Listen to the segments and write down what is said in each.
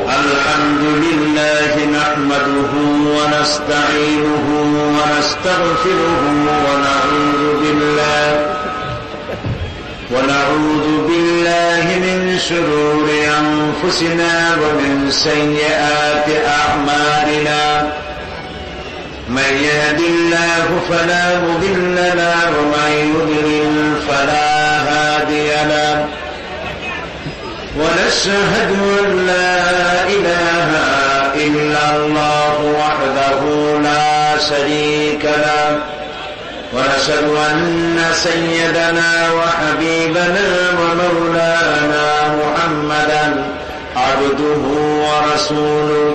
الحمد لله نحمده ونستعينه ونستغفره ونعوذ بالله من شرور أنفسنا ومن سيئات أعمالنا من يهد الله فلا مضل له ومن يضلل فلا هادي له ونشهد أن لا إله إلا الله وحده لا شريك له ونشهد أن سيدنا وحبيبنا ومولانا محمدا عبده ورسوله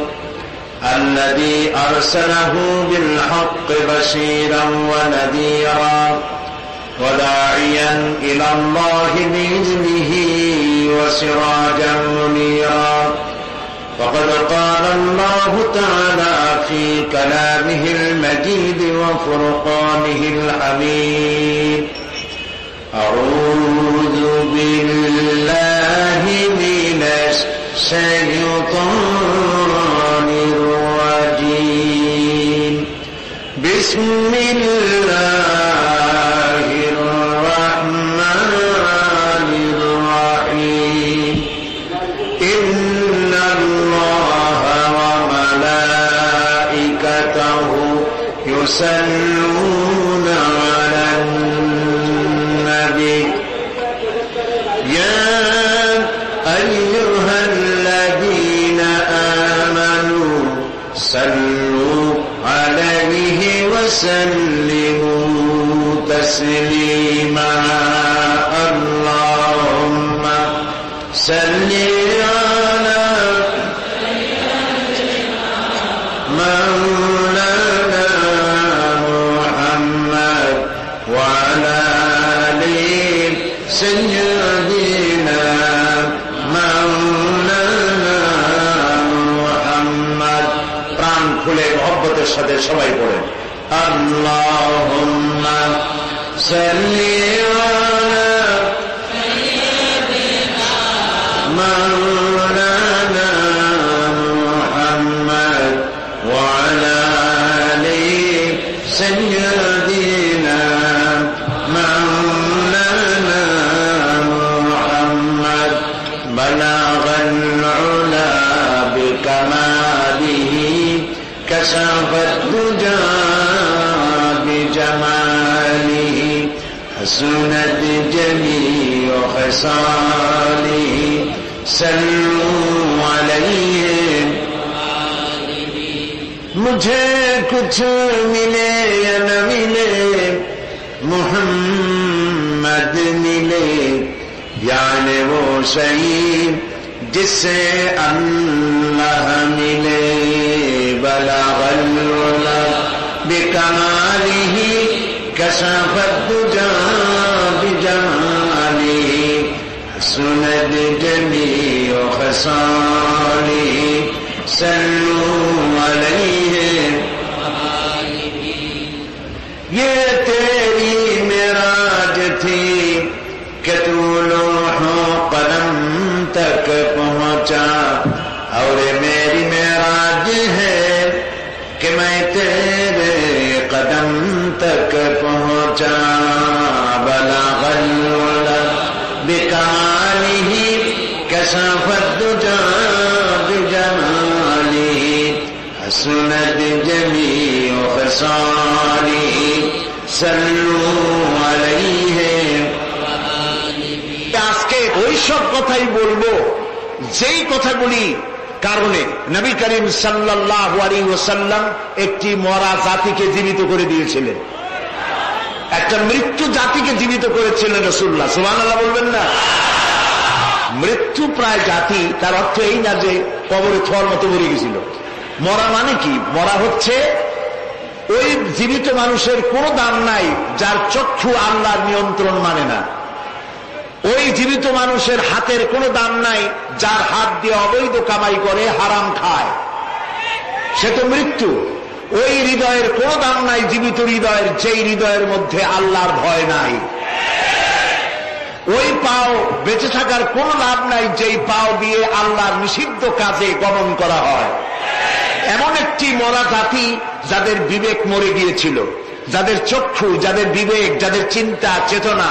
الذي أرسله بالحق بشيرا ونذيرا وداعيا إلى الله بإذنه وسراجا منيرا فقد قال الله تعالى في كلامه المجيد وفرقانه الحميد أعوذ بالله من الشيطان الرجيم بسم الله الرحمن الرحيم إن الله وملائكته يصلون على النبي يا أيها الذين آمنوا صلوا عليه وسلموا تسليما اللهم صل على مولانا محمد وعلى آل سيدنا مولانا محمد প্রাণ খুলে মহব্বতের সাথে সবাই পড়েন اللهم صل على مولانا محمد وعلى آل سيدنا مولانا محمد بلغ العلا بكماله كشف الدجى بجماله حسنت جميع خصاله صلوا علیہ مجھے کچھ ملے یا نہ ملے محمد ملے یعنی وہ شہید جس سے اللہ ملے بلغ العلا بکمالہ کشف الدجى بجمالہ حسنت جميع خصاله صلوا علیہ یہ تیری معراج تھی کہ تو لوح و قلم تک پہنچا اور میری معراج ہے کہ میں تیرے قدم تک پہنچا بلغ العلا بکمالہ کشف الدجى بجمالہ حسنت جميع خصاله صلوا علیہ আজকে ওই সব কথাই বলবো যেই কথাগুলি কারণে নবী করিম সাল্লাল্লাহু আলাইহি ওয়াসাল্লাম একটি মরা জাতিকে জীবিত করে দিয়েছিলেন, একটা মৃত্যু জাতিকে জীবিত করেছিলেন রাসূলুল্লাহ। সুবহানাল্লাহ বলবেন না? মৃত্যু প্রায় জাতি তার অর্থ এই না যে কবরে থর মতো মরে গেছিল। মরা মানে কি? মরা হচ্ছে ওই জীবিত মানুষের কোনো দাম নাই যার চক্ষু আল্লাহর নিয়ন্ত্রণ মানে না, ওই জীবিত মানুষের হাতের কোনো দাম নাই যার হাত দিয়ে অবৈধ কামাই করে হারাম খায়, সে তো মৃত্যু। ওই হৃদয়ের কোনো দাম নাই জীবিত হৃদয়ের, যেই হৃদয়ের মধ্যে আল্লাহর ভয় নাই। ওই পাও বেঁচে থাকার কোন লাভ নাই যেই পাও দিয়ে আল্লাহর নিষিদ্ধ কাজে গমন করা হয়। এমন একটি মরা জাতি যাদের বিবেক মরে গিয়েছিল, যাদের চক্ষু, যাদের বিবেক, যাদের চিন্তা চেতনা,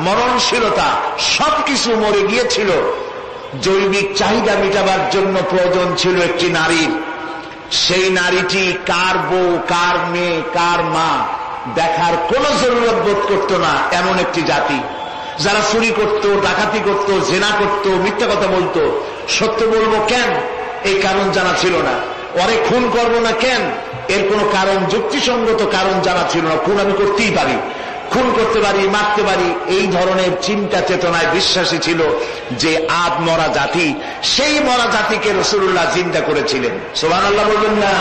মরণশীলতা সবকিছু মরে গিয়েছিল। জৈবিক চাহিদা মেটাবার জন্য প্রয়োজন ছিল একটি নারীর। সেই নারীটি কার বউ, কার মেয়ে, কার মা দেখার কোন জরুরত বোধ করত না। এমন একটি জাতি যারা চুরি করত, ডাকাতি করত, জেনা করত, মিথ্যা কথা বলতো। সত্য বলবো কেন, এই কারণ জানা ছিল না। ওরে খুন করবো না কেন, এর কোন কারণ, যুক্তিসঙ্গত কারণ জানা ছিল না। খুন আমি করতেই পারি, খুন করতে পারি, মারতে পারি, এই ধরনের চিন্তা চেতনায় বিশ্বাসী ছিল যে আদ মরা জাতি। সেই মরা জাতিকে রাসূলুল্লাহ জিন্দা করেছিলেন। সুবহানাল্লাহ বলবেন না?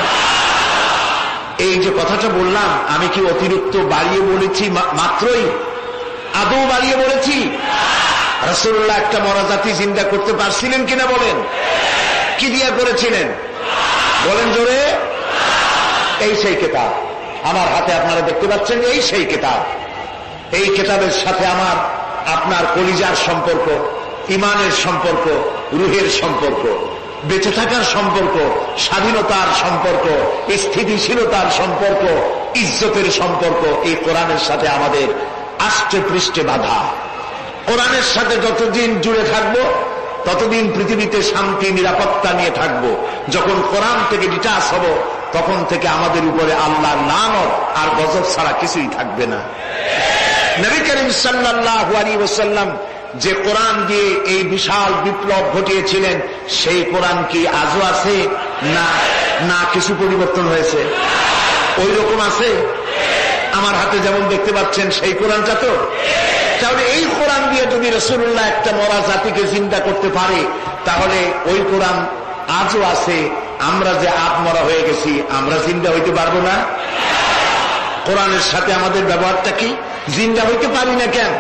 এই যে কথাটা বললাম, আমি কি অতিরিক্ত বাড়িয়ে বলেছি? মাত্রই আদৌ বাড়িয়ে বলেছি? রাসূলুল্লাহ একটা মরা জাতি জিন্দা করতে পারছিলেন কিনা বলেন? কি দিয়া করেছিলেন বলেন জোরে? এই সেই কিতাব আমার হাতে আপনারা দেখতে পাচ্ছেন, এই সেই কিতাব। এই কিতাবের সাথে আমার আপনার কলিজার সম্পর্ক, ইমানের সম্পর্ক, রুহের সম্পর্ক, বেঁচে থাকার সম্পর্ক, স্বাধীনতার সম্পর্ক, স্থিতিশীলতার সম্পর্ক, ইজ্জতের সম্পর্ক এই কোরআনের সাথে আমাদের আষ্টে পৃষ্ঠে বাঁধা। কোরআনের সাথে যতদিন জুড়ে থাকবো ততদিন পৃথিবীতে শান্তি নিরাপত্তা নিয়ে থাকবো। যখন কোরআন থেকে ডিটাচ হব তখন থেকে আমাদের উপরে আল্লাহর লানত আর গজব ছাড়া কিছুই থাকবে না। নবী করিম সাল্লাল্লাহু আলাইহি ওয়াসাল্লাম যে কোরআন দিয়ে এই বিশাল বিপ্লব ঘটিয়েছিলেন, সেই কোরআন কি আজও আছে? না, না, কিছু পরিবর্তন হয়েছে। ওই রকম আছে আমার হাতে যেমন দেখতে পাচ্ছেন, সেই কোরআনটা তো। তাহলে এই কোরআন দিয়ে যদি রাসূলুল্লাহ একটা মরা জাতিকে জিন্দা করতে পারে, তাহলে ওই কোরআন আজও আছে। আমরা যে আত্মরা হয়ে গেছি, আমরা জিন্দা হইতে পারবো না? কোরআনের সাথে আমাদের ব্যবহারটা কি? জিন্দা হইতে পারি না কেন?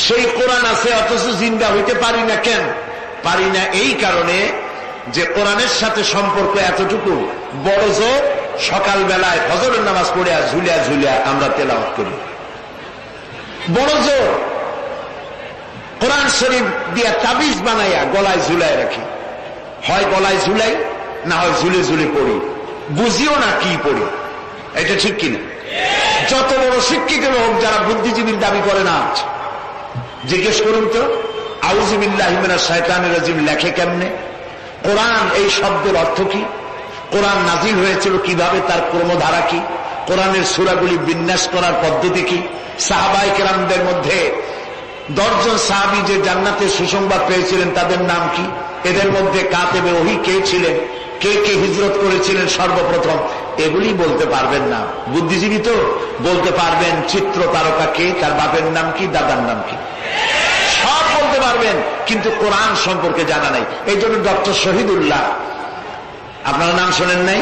সেই কোরআন আছে অথচ জিন্দা হইতে পারি না কেন? পারি না এই কারণে যে কোরআনের সাথে সম্পর্ক এতটুকু বড় জোর, সকালবেলায় ফজরের নামাজ পড়ে ঝুলিয়া ঝুলিয়া আমরা তেলাওয়াত করি। বড় জোর কোরআন শরীফ দিয়া তাবিজ বানাইয়া গলায় ঝুলাই রাখি। হয় গলায় ঝুলাই, না হয় ঝুলে ঝুলে পড়ি, বুঝিও না কি পড়ি। এটা ঠিক কিনা? যত বড় শিক্ষিত লোক যারা বুদ্ধিজীবীর দাবি করে না, জিজ্ঞেস করুন তো আউযু বিল্লাহি মিনাশ শাইতানির রাজিম লেখে কেমনে? কোরআন এই শব্দের অর্থ কি? কোরআন নাজিল হয়েছিল কিভাবে, তার ক্রমধারা কি? কোরআনের সূরাগুলি বিন্যাস করার পদ্ধতি কি? সাহাবায়ে কেরামদের মধ্যে 10 জন সাহাবী যে জান্নাতে সুসংবাদ পেয়েছিলেন তাদের নাম কি? এদের মধ্যে কাতেবে ওহী কে ছিলেন? কে কে হিজরত করেছিলেন সর্বপ্রথম? এগুলি বলতে পারবেন না। বুদ্ধিজীবী তো বলতে পারবেন চিত্র তারকা কে, তার বাপের নাম কি, দাদার নাম কি, সব বলতে পারবেন, কিন্তু কোরআন সম্পর্কে জানা নাই। এই জন্য ডক্টর শহীদুল্লাহ, আপনারা নাম শোনেন নাই?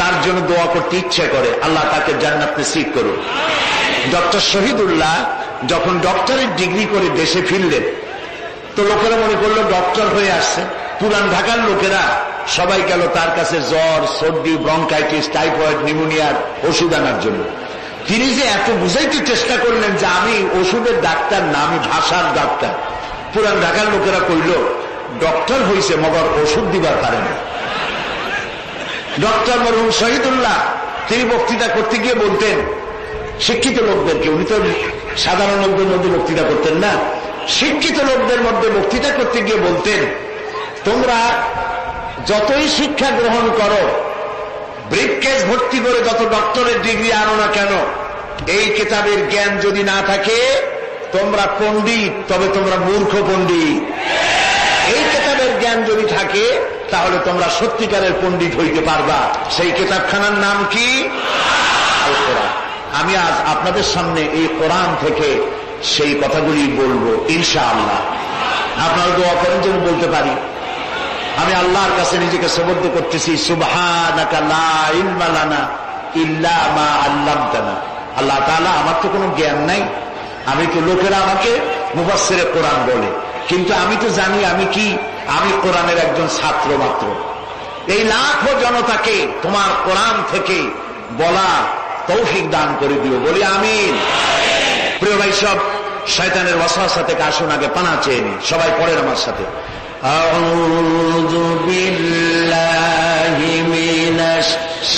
তার জন্য দোয়া করতে ইচ্ছে করে, আল্লাহ তাকে জান্নাত নসিব করুন। ডক্টর শহীদুল্লাহ যখন ডক্টরের ডিগ্রি করে দেশে ফিরলেন, তো লোকেরা মনে করলো ডক্টর হয়ে আসছে। পুরান ঢাকার লোকেরা সবাই গেল তার কাছে জ্বর, সর্দি, ব্রঙ্কাইটিস, টাইফয়েড, নিউমোনিয়ার ওষুধ আনার জন্য। তিনি যে এত বুঝাইতে চেষ্টা করলেন যে আমি ওষুধের ডাক্তার না, আমি ভাষার ডাক্তার। পুরান ঢাকার লোকেরা কইল ডক্টর হইছে মগর ওষুধ দিবার পারে না। ডক্টর মরহুম শহীদুল্লাহ তিনি বক্তৃতা করতে গিয়ে বলতেন শিক্ষিত লোকদেরকে, উনি তো সাধারণ লোকদের মধ্যে বক্তৃতা করতেন না, শিক্ষিত লোকদের মধ্যে বক্তৃতা করতে গিয়ে বলতেন, তোমরা যতই শিক্ষা গ্রহণ করো, ব্রিফকেস ভর্তি করে যত ডক্টরের ডিগ্রি আনো না কেন, এই কিতাবের জ্ঞান যদি না থাকে তোমরা পণ্ডিত, তবে তোমরা মূর্খ পণ্ডিত। এই কিতাবের জ্ঞান যদি থাকে তাহলে তোমরা সত্যিকারের পণ্ডিত হইতে পারবা। সেই কিতাবখানার নাম কি? আল কোরআন। আমি আজ আপনাদের সামনে এই কোরআন থেকে সেই কথাগুলি বলবো ইনশাআল্লাহ। আপনারা দোয়া করেন যেন বলতে পারি। আমি আল্লাহর কাছে নিজেকে সুবদ্ধ করতেছি, সুবহানাকা লা ইলমা লানা ইল্লা মা আল্লামতানা। আল্লাহ তাআলা, আমার তো কোনো জ্ঞান নাই, আমি তো, লোকেরা আমাকে মুফাসসিরে কোরআন বলে, কিন্তু আমি তো জানি আমি কি, আমি কোরআনের একজন ছাত্র মাত্র। এই লাখো জনতাকে তোমার কোরআন থেকে বলা তৌফিক দান করে দিও, বলি আমিন। প্রিয় ভাই সব, শয়তানের ওয়াসওয়াসা থেকে আসুন আগে পানা চেয়ে নি। সবাই পড়েন আমার সাথে, আউযু বিল্লাহি মিনাশ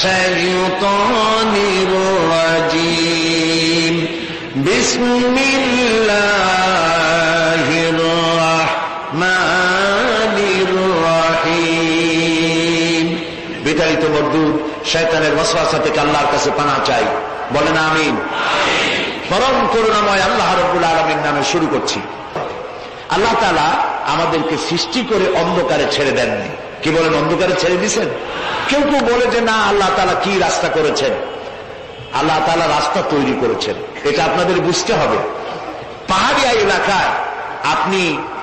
শাইতানির রাজীম, বিসমিল্লাহির রাহমানির রাহিম। বিতাড়িত মরদুদ শয়তানের ওয়াসওয়াসা থেকে আল্লাহর কাছে পানা চাই, বলেন আমিন। পরম করুণাময় আল্লাহ রাব্বুল আলামিন নামে শুরু করছি। আল্লাহ তাআলা আমাদেরকে সৃষ্টি করে অন্ধকারে ছেড়ে দেননি। কি বলেন, অন্ধকারে ছেড়ে দিয়েছেন? কেউ কেউ বলে যে না, আল্লাহ তাআলা কি রাস্তা করেছেন? আল্লাহ তাআলা রাস্তা তৈরি করেছেন, এটা আপনাদের বুঝতে হবে। পাহাড়িয়া এলাকায় আপনি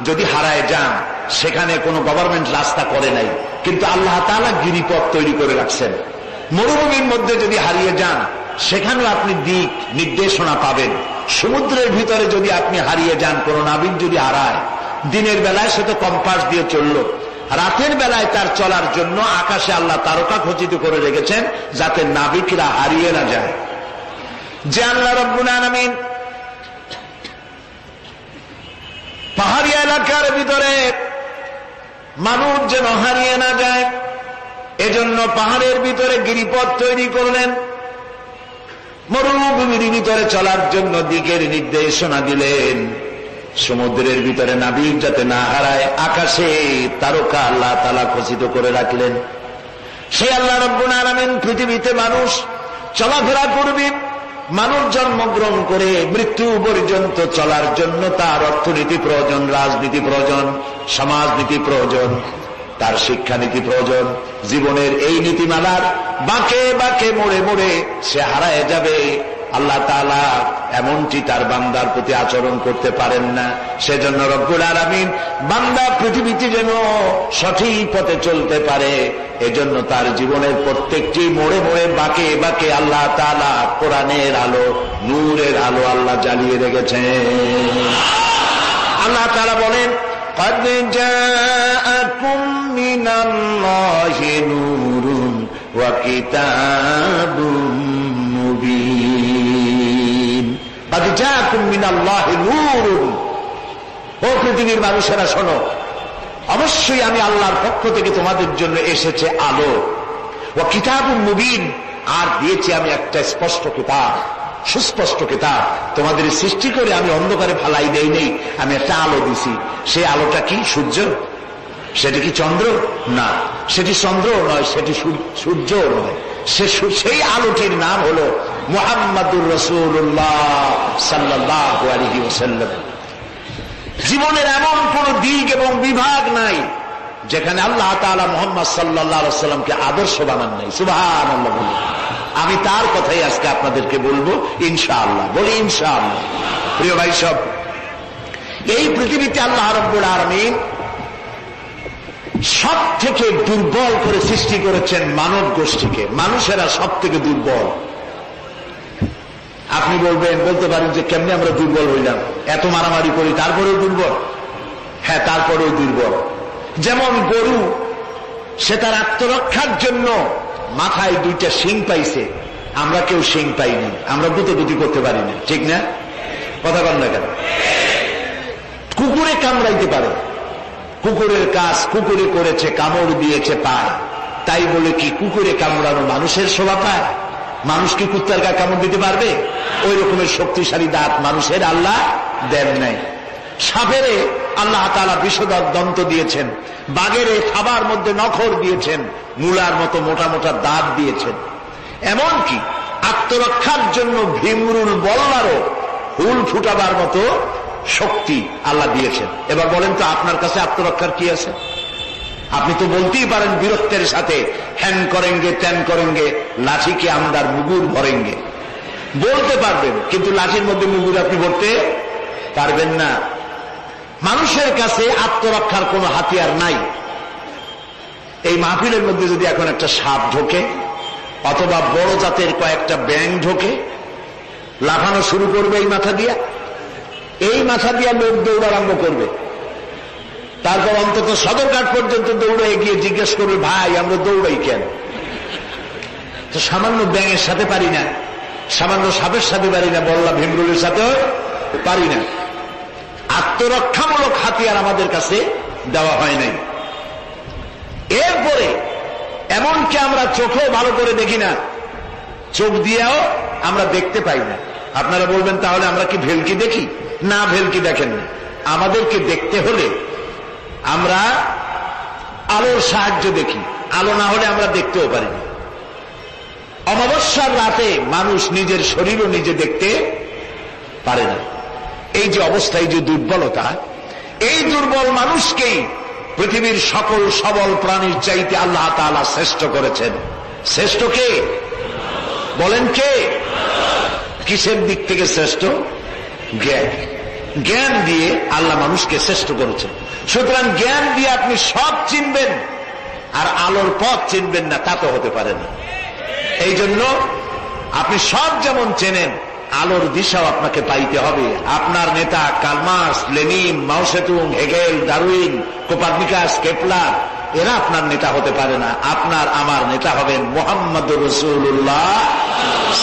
যদি হারায় যান, সেখানে কোনো গভর্নমেন্ট রাস্তা করে নাই, কিন্তু আল্লাহ তাআলা গিরিপথ তৈরি করে রাখছেন। মরুভূমির মধ্যে যদি হারিয়ে যান, সেখানেও আপনি দিক নির্দেশনা পাবেন। সমুদ্রের ভিতরে যদি আপনি হারিয়ে যান, কোন নাবিক যদি হারায়, দিনের বেলায় সে তো কম্পাস দিয়ে চলল, রাতের বেলায় তার চলার জন্য আকাশে আল্লাহ তারকা খচিত করে রেখেছেন, যাতে নাবিকরা হারিয়ে না যায়। যে আল্লাহ রাব্বুল আলামিন পাহাড়ি এলাকার ভিতরে মানুষ যেন হারিয়ে না যায়, এজন্য পাহাড়ের ভিতরে গিরিপথ তৈরি করলেন। মরুভূমির ভিতরে চলার জন্য দিকের নির্দেশনা দিলেন। সমুদ্রের ভিতরে নাবিক যাতে না হারায়, আকাশে তারকা আল্লাহ তাআলা খচিত করে রাখলেন। সেই আল্লাহ রাব্বুল আলামিন পৃথিবীতে মানুষ চলাফেরা করবে, মানুষ জন্মগ্রহণ করে মৃত্যু পর্যন্ত চলার জন্য তার অর্থনীতি প্রয়োজন, রাজনীতি প্রয়োজন, সমাজনীতি প্রয়োজন, তার শিক্ষানীতি প্রয়োজন। জীবনের এই নীতিমালার বাঁকে বাঁকে মোড়ে মোড়ে সে হারায় যাবে। আল্লাহ তাআলা এমনটি তার বান্দার প্রতি আচরণ করতে পারেন না। সেজন্য রব্বুল আলামিন বান্দা পৃথিবীতে যেন সঠিক পথে চলতে পারে, এজন্য তার জীবনের প্রত্যেকটি মোড়ে মোড়ে বাঁকে বাঁকে আল্লাহ তাআলা কোরআনের আলো, নূরের আলো আল্লাহ জ্বালিয়ে রেখেছেন। আল্লাহ তাআলা বলেন, قد جاءكم من الله نور وكتاب مبين। قد جاءكم من الله نور। ও পৃথিবীর মানুষেরা শোনো, অবশ্যই আমি আল্লাহর পক্ষ থেকে তোমাদের জন্য এসেছে আলো। ওয়া কিতাবুম মুবিন, আর দিয়েছি আমি একটা স্পষ্ট কিতাব, সুস্পষ্ট কিতাব। তোমাদের সৃষ্টি করে আমি অন্ধকারে ফালাই দেই নেই, আমি একটা আলো দিছি। সেই আলোটা কি? সূর্য? সেটি কি চন্দ্র? না, সেটি চন্দ্র নয়, সেটি সূর্য নয়। সেই আলোটির নাম হলো মুহাম্মাদুর রাসূলুল্লাহ সাল্লাল্লাহু আলাইহি ওয়াসাল্লাম। জীবনের এমন কোন দিক এবং বিভাগ নাই যেখানে আল্লাহ তাআলা মুহাম্মদ সাল্লাল্লাহু আলাইহি ওয়াসাল্লামকে আদর্শ বানান নাই। সুবহানাল্লাহ বলি। আমি তার কথাই আজকে আপনাদেরকে বলবো ইনশাআল্লাহ। বলি ইনশাআল্লাহ। প্রিয় ভাই সব, এই পৃথিবীতে আল্লাহ রাব্বুল আলামিন সব থেকে দুর্বল করে সৃষ্টি করেছেন মানব গোষ্ঠীকে। মানুষেরা সব থেকে দুর্বল। আপনি বলতে পারেন যে কেমনে আমরা দুর্বল হইলাম, এত মারামারি করি তারপরেও দুর্বল? হ্যাঁ, তারপরেও দুর্বল। যেমন গরু, সে তার আত্মরক্ষার জন্য মাথায় দুইটা শিং পাইছে, আমরা কেউ শিং পাইনি, আমরা গুতগুতি করতে পারি না, ঠিক না? কথা বল না কেন? কুকুরে কামড়াইতে পারে, কুকুরের কাজ কুকুরে করেছে, কামড় দিয়েছে পায়, তাই বলে কি কুকুরে কামড়ানো মানুষের শোভা পায়? মানুষ কি কুত্তার গায়ে কামড় দিতে পারবে? ওই রকমের শক্তিশালী দাঁত মানুষের আল্লাহ দেন নাই। সাপেরে আল্লাহ তাআলা বিষধর দন্ত দিয়েছেন, বাঘেরে খাবার মধ্যে নখর দিয়েছেন, মূলার মতো মোটা মোটা দাঁত দিয়েছেন। এমনকি আত্মরক্ষার জন্য ভীমরুল বল্লারও হুল ফুটাবার মতো শক্তি আল্লাহ দিয়েছেন। এবার বলেন তো, আপনার কাছে আত্মরক্ষার কি আছে? আপনি তো বলতেই পারেন বীরত্বের সাথে, হ্যান করেঙ্গে ত্যান করেঙ্গে, লাঠি কে আমদার মুগুর ভরেঙ্গে, বলতে পারবেন, কিন্তু লাঠির মধ্যে মুগুর আপনি ভরতে পারবেন না। মানুষের কাছে আত্মরক্ষার কোনো হাতিয়ার নাই। এই মাহফিলের মধ্যে যদি এখন একটা সাপ ঢোকে, অথবা বড় জাতের কয়েকটা ব্যাঙ ঢোকে, লাফানো শুরু করবে এই মাথা দিয়া, এই মাথা দিয়া লোক দৌড় আরম্ভ করবে। তারপর অন্তত সদরঘাট পর্যন্ত দৌড়ে গিয়ে জিজ্ঞেস করবে, ভাই আমরা দৌড়াই কেন? তো সামান্য ব্যাঙের সাথে পারি না, সামান্য সাপের সাথে পারি না, বললা ভীমরুলের সাথেও পারি না, আত্মরক্ষামূলক হাতিয়ার আমাদের কাছে দেওয়া হয় নাই। এরপরে এমনকি আমরা চোখেও ভালো করে দেখি না, চোখ দিয়েও আমরা দেখতে পাই না। আপনারা বলবেন তাহলে আমরা কি ভেলকি দেখি? না, ভেলকি দেখেন না। আমাদেরকে দেখতে হলে আমরা আলোর সাহায্য দেখি, আলো না হলে আমরা দেখতেও পারি না। অমাবস্যার রাতে মানুষ নিজের শরীরও নিজে দেখতে পারে না। এই যে অবস্থা, এই যে দুর্বলতা, এই দুর্বল মানুষকেই পৃথিবীর সকল সবল প্রাণীর চাইতে আল্লাহ তাআলা শ্রেষ্ঠ করেছেন। শ্রেষ্ঠ কে? বলেন কে? কিসের দিক থেকে শ্রেষ্ঠ? জ্ঞান। জ্ঞান দিয়ে আল্লাহ মানুষকে শ্রেষ্ঠ করেছেন। সুতরাং জ্ঞান দিয়ে আপনি সব চিনবেন, আর আলোর পথ চিনবেন না, তা তো হতে পারে না। এই জন্য আপনি সব যেমন চেনেন, আলোর দিশাও আপনাকে পাইতে হবে। আপনার নেতা Karl Marx, Lenin, Mao Tsetung, Hegel, Darwin, Copernicus, Kepler, এরা আপনার নেতা হতে পারে না। আপনার আমার নেতা হবেন মুহাম্মদুর রাসূলুল্লাহ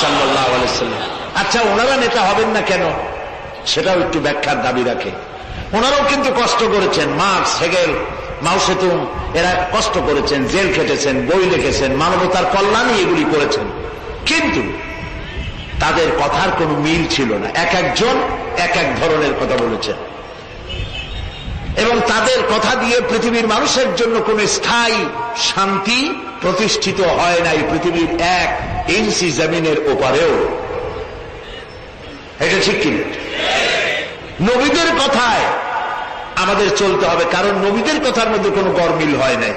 সাল্লাল্লাহু আলাইহি ওয়াসাল্লাম। আচ্ছা, ওনারা নেতা হবেন না কেন? সেটাও একটু ব্যাখ্যার দাবি রাখে। ওনারাও কিন্তু কষ্ট করেছেন। মার্কস, হেগেল, মাও সেতুং, এরা কষ্ট করেছেন, জেল খেটেছেন, বই লিখেছেন, মানবতার কল্যাণে এগুলি করেছেন। কিন্তু তাদের কথার কোনো মিল ছিল না। এক একজন এক এক ধরনের কথা বলেছেন, এবং তাদের কথা দিয়ে পৃথিবীর মানুষের জন্য কোন স্থায়ী শান্তি প্রতিষ্ঠিত হয় নাই পৃথিবীর 1 ইঞ্চি জমিনের ওপারেও। এটা ঠিক কিনা? নবীদের কথায় আমাদের চলতে হবে, কারণ নবীদের কথার মধ্যে কোনো গরমিল হয় নাই।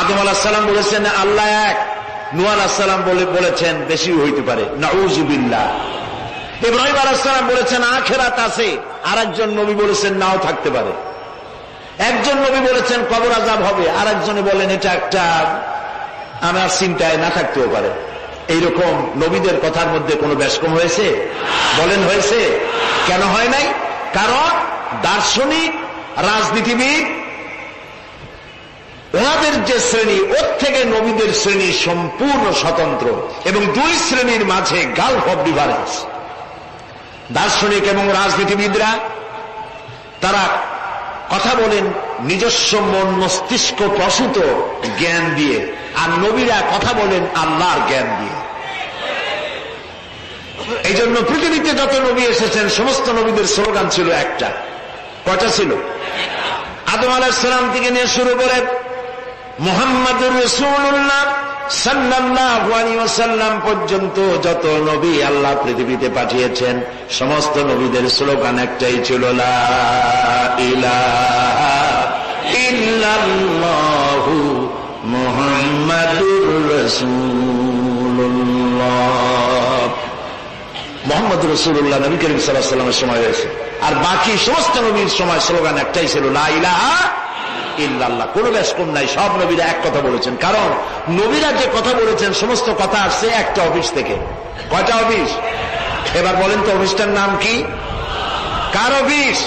আদম আলাইহিস সালাম বলেছেন আল্লাহ এক, নূহ আলাইহিস সালাম বলেছেন বেশি হইতে পারে, নাউযুবিল্লাহ। ইব্রাহিম আলাইহিস সালাম বলেছেন আখিরাত আছে, আর একজন নবী বলেছেন নাও থাকতে পারে। একজন নবী বলেছেন কবর আযাব হবে, আর একজনে বলেন এটা একটা আমার চিন্তায় না থাকতেও পারে। এইরকম নবীদের কথার মধ্যে কোনো ব্যস্কম হয়েছে? বলেন হয়েছে? কেন হয় নাই? কারণ দার্শনিক, রাজনীতিবিদ, ওনাদের যে শ্রেণী, ওর থেকে নবীদের শ্রেণী সম্পূর্ণ স্বতন্ত্র, এবং 2 শ্রেণীর মাঝে গালফ অফ ডিফারেন্স। দার্শনিক এবং রাজনীতিবিদরা তারা কথা বলেন নিজস্ব মন মস্তিষ্ক প্রসূত জ্ঞান দিয়ে, আর নবীরা কথা বলেন আল্লাহর জ্ঞান দিয়ে। এই জন্য পৃথিবীতে যত নবী এসেছেন সমস্ত নবীদের স্লোগান ছিল একটা। কয়টা ছিল? আদম আলাইহিস সালাম থেকে নিয়ে শুরু করে মুহাম্মাদুর রাসূলুল্লাহ সাল্লাল্লাহু আলাইহি ওয়াসাল্লাম পর্যন্ত যত নবী আল্লাহ পৃথিবীতে পাঠিয়েছেন, সমস্ত নবীদের স্লোগান একটাই ছিল, লা ইলাহা ইল্লাল্লাহু মুহাম্মাদুর রাসূলুল্লাহ। মুহাম্মদুর রাসূলুল্লাহ নবী করিম সাল্লাল্লাহু আলাইহি ওয়াসাল্লামের সময় হয়েছে, আর বাকি সমস্ত নবীর সময় স্লোগান একটাই ছিল, লা ইলাহা ইল্লাল্লাহ। কোন ব্যস্কম নাই, সব নবীরা এক কথা বলেছেন। কারণ নবীরা যে কথা বলেছেন সমস্ত কথা আসছে একটা অফিস থেকে। কয়টা অফিস? এবার বলেন তো অফিসটার নাম কি? কার অফিস?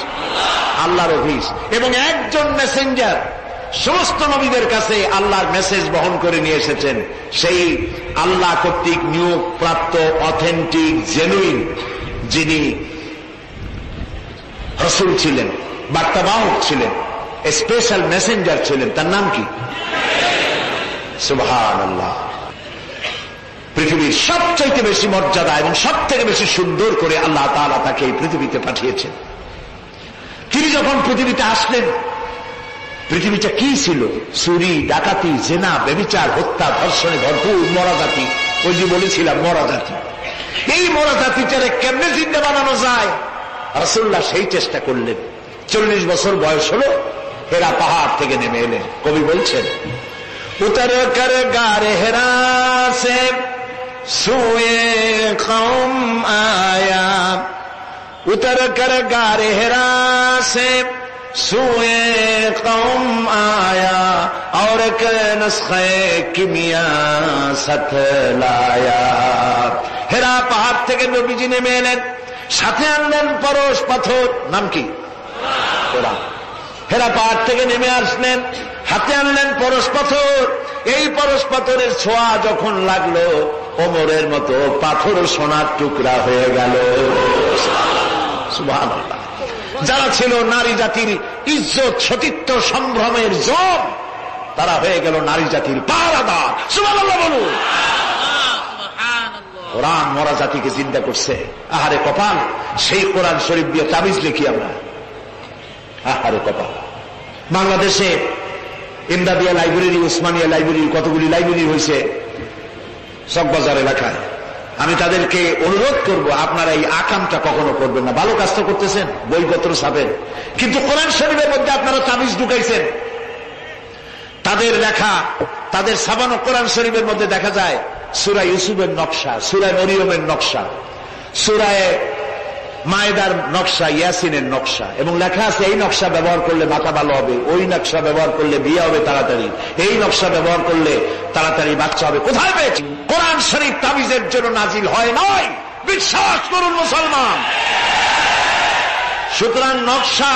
আল্লাহর অফিস। এবং একজন মেসেঞ্জার সমস্ত নবীদের কাছে আল্লাহর মেসেজ বহন করে নিয়ে এসেছেন, সেই আল্লাহ কর্তৃক নিয়োগ প্রাপ্ত অথেন্টিক জেনুইন যিনি রাসূল ছিলেন, বার্তাবাহক ছিলেন, স্পেশাল মেসেঞ্জার ছিলেন, তার নাম কি? সুবহানাল্লাহ। পৃথিবীর সবচাইতে বেশি মর্যাদা এবং সব থেকে বেশি সুন্দর করে আল্লাহ তাআলা তাকে এই পৃথিবীতে পাঠিয়েছেন। তিনি যখন পৃথিবীতে আসলেন, পৃথিবীটা কি ছিল? চুরি, ডাকাতি, জেনা, ব্যভিচার, হত্যা, ধর্ষণে ভরপুর মরা জাতি। ওই যে বলেছিলাম মরা জাতি। এই মরা জাতিটারে কেমনে জিন্দা বানানো যায়, রাসূলুল্লাহ সেই চেষ্টা করলেন। 40 বছর বয়স হলো, হেরা পাহাড় থেকে নেমে এলেন। কবি বলছেন, উতর কর গারে হেরা সে সুয়ে কওম আয়া, উতর কর গারে হেরা সে সুয়ে কওম আয়া, और एक नुस्खे किमिया साथ लाया। হেরা পাহাড় থেকে নবীজি নেমে এলেন, সাথে আনলেন পরশ পাথর। নাম কি? কোরআন। হেরা পাহাড় থেকে নেমে আসলেন, হাতে আনলেন পরশ পাথর। এই পরশ পাথরের ছোঁয়া যখন লাগলো, ওমরের মতো পাথর সোনার টুকরা হয়ে গেল। সুবহানাল্লাহ। যারা ছিল নারী জাতির ইজ্জত সতীত্ব সম্ভ্রমের জম, তারা হয়ে গেল নারী জাতির পাহারাদার। সুবহানাল্লাহ বলুন। কোরআন মরা জাতিকে জিন্দা করছে। আহারে কপাল, সেই কোরআন শরীফ দিয়ে তাবিজ লিখি আমরা। আহারে কপাল। বাংলাদেশে ইমদাদিয়া লাইব্রেরি, উসমানিয়া লাইব্রেরি, কতগুলি লাইব্রেরি হয়েছে চকবাজার এলাকায়। আমি তাদেরকে অনুরোধ করব, আপনারা এই আকামটা কখনো করবেন না। ভালো কাজ তো করতেছেন, বইপত্র ছাপেন, কিন্তু কোরআন শরীফের মধ্যে আপনারা তাবিজ ঢুকাইছেন। তাদের লেখা, তাদের ছাপানো কোরআন শরীফের মধ্যে দেখা যায় সূরা ইউসুফের নকশা, সূরা মরিয়মের নকশা, সূরা মায়েদার নকশা, ইয়াসিনের নকশা, এবং লেখা আছে এই নকশা ব্যবহার করলে মাথা ভালো হবে, ওই নকশা ব্যবহার করলে বিয়ে হবে তাড়াতাড়ি, এই নকশা ব্যবহার করলে তাড়াতাড়ি বাচ্চা হবে। কোথায় পেয়েছি? কোরআন শরীফ তাবিজের জন্য নাজিল হয় নয়, বিশ্বাস করুন মুসলমান। সুতরাং নকশা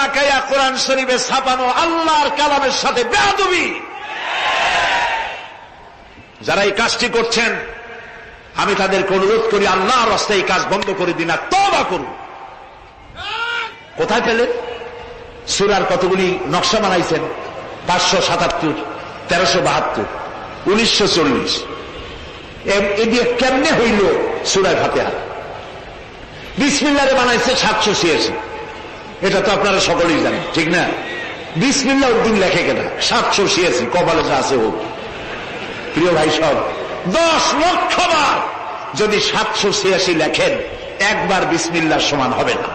আঁকায়া কোরআন শরীফে ছাপানো আল্লাহর কালামের সাথে বেয়াদবি। যারা এই কাজটি করছেন, আমি তাদেরকে অনুরোধ করি, আল্লাহর রাস্তায় এই কাজ বন্ধ করে দিন, আর তওবা করুন। কোথায় পেলেন? সূরার কতগুলি নকশা বানাইছেন, 577, 1372, 1940। এ দিয়ে কেমনে হইল সূরা ফাতিহা? বিসমিল্লাহরে বানাইছে 786। এটা তো আপনারা সকলেই জানেন, ঠিক না? বিসমিল্লাহ উদ্দিন লেখে কেনা 786, কপালে যা আছে হোক। প্রিয় ভাই সব, 10 লক্ষ বার যদি 786 লেখেন, একবার বিসমিল্লাহর সমান হবে না।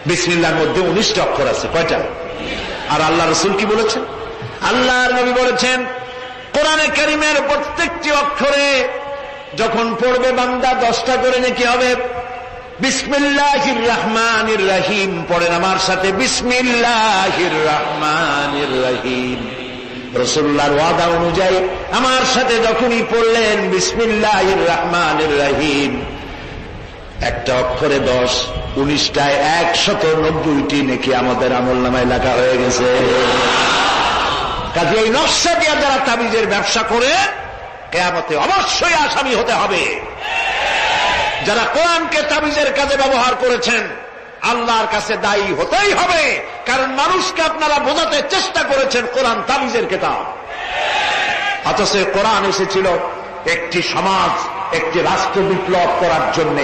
বিসমিল্লাহর মধ্যে 19টা অক্ষর আছে। কয়টা? আর আল্লাহ রাসূল কি বলেছেন? আল্লাহর নবী বলেছেন, কোরআনে কারীমের প্রত্যেকটি অক্ষরে যখন পড়বে বান্দা 10টা করে নেকি হবে। বিসমিল্লাহির রহমানির রহিম পড়েন আমার সাথে, বিসমিল্লাহির রহমানির রহিম। রাসূলুল্লাহর ওয়াদা অনুযায়ী আমার সাথে যখনই পড়লেন বিসমিল্লাহির রহমানির রহিম, একটা অক্ষরে 10, 19টায় 190টি নেকি আমাদের আমলনামায় লেখা হয়ে গেছে। কাজে এই নকশা দিয়ে যারা তাবিজের ব্যবসা করে, কিয়ামতে অবশ্যই আসামি হতে হবে। যারা কোরআনকে তাবিজের কাজে ব্যবহার করেছেন, আল্লাহর কাছে দায়ী হতেই হবে। কারণ মানুষকে আপনারা বোঝাতে চেষ্টা করেছেন কোরআন তাবিজের কিতাব, অথচ কোরআন এসেছিল একটি সমাজ, একটি রাষ্ট্র বিপ্লব করার জন্য।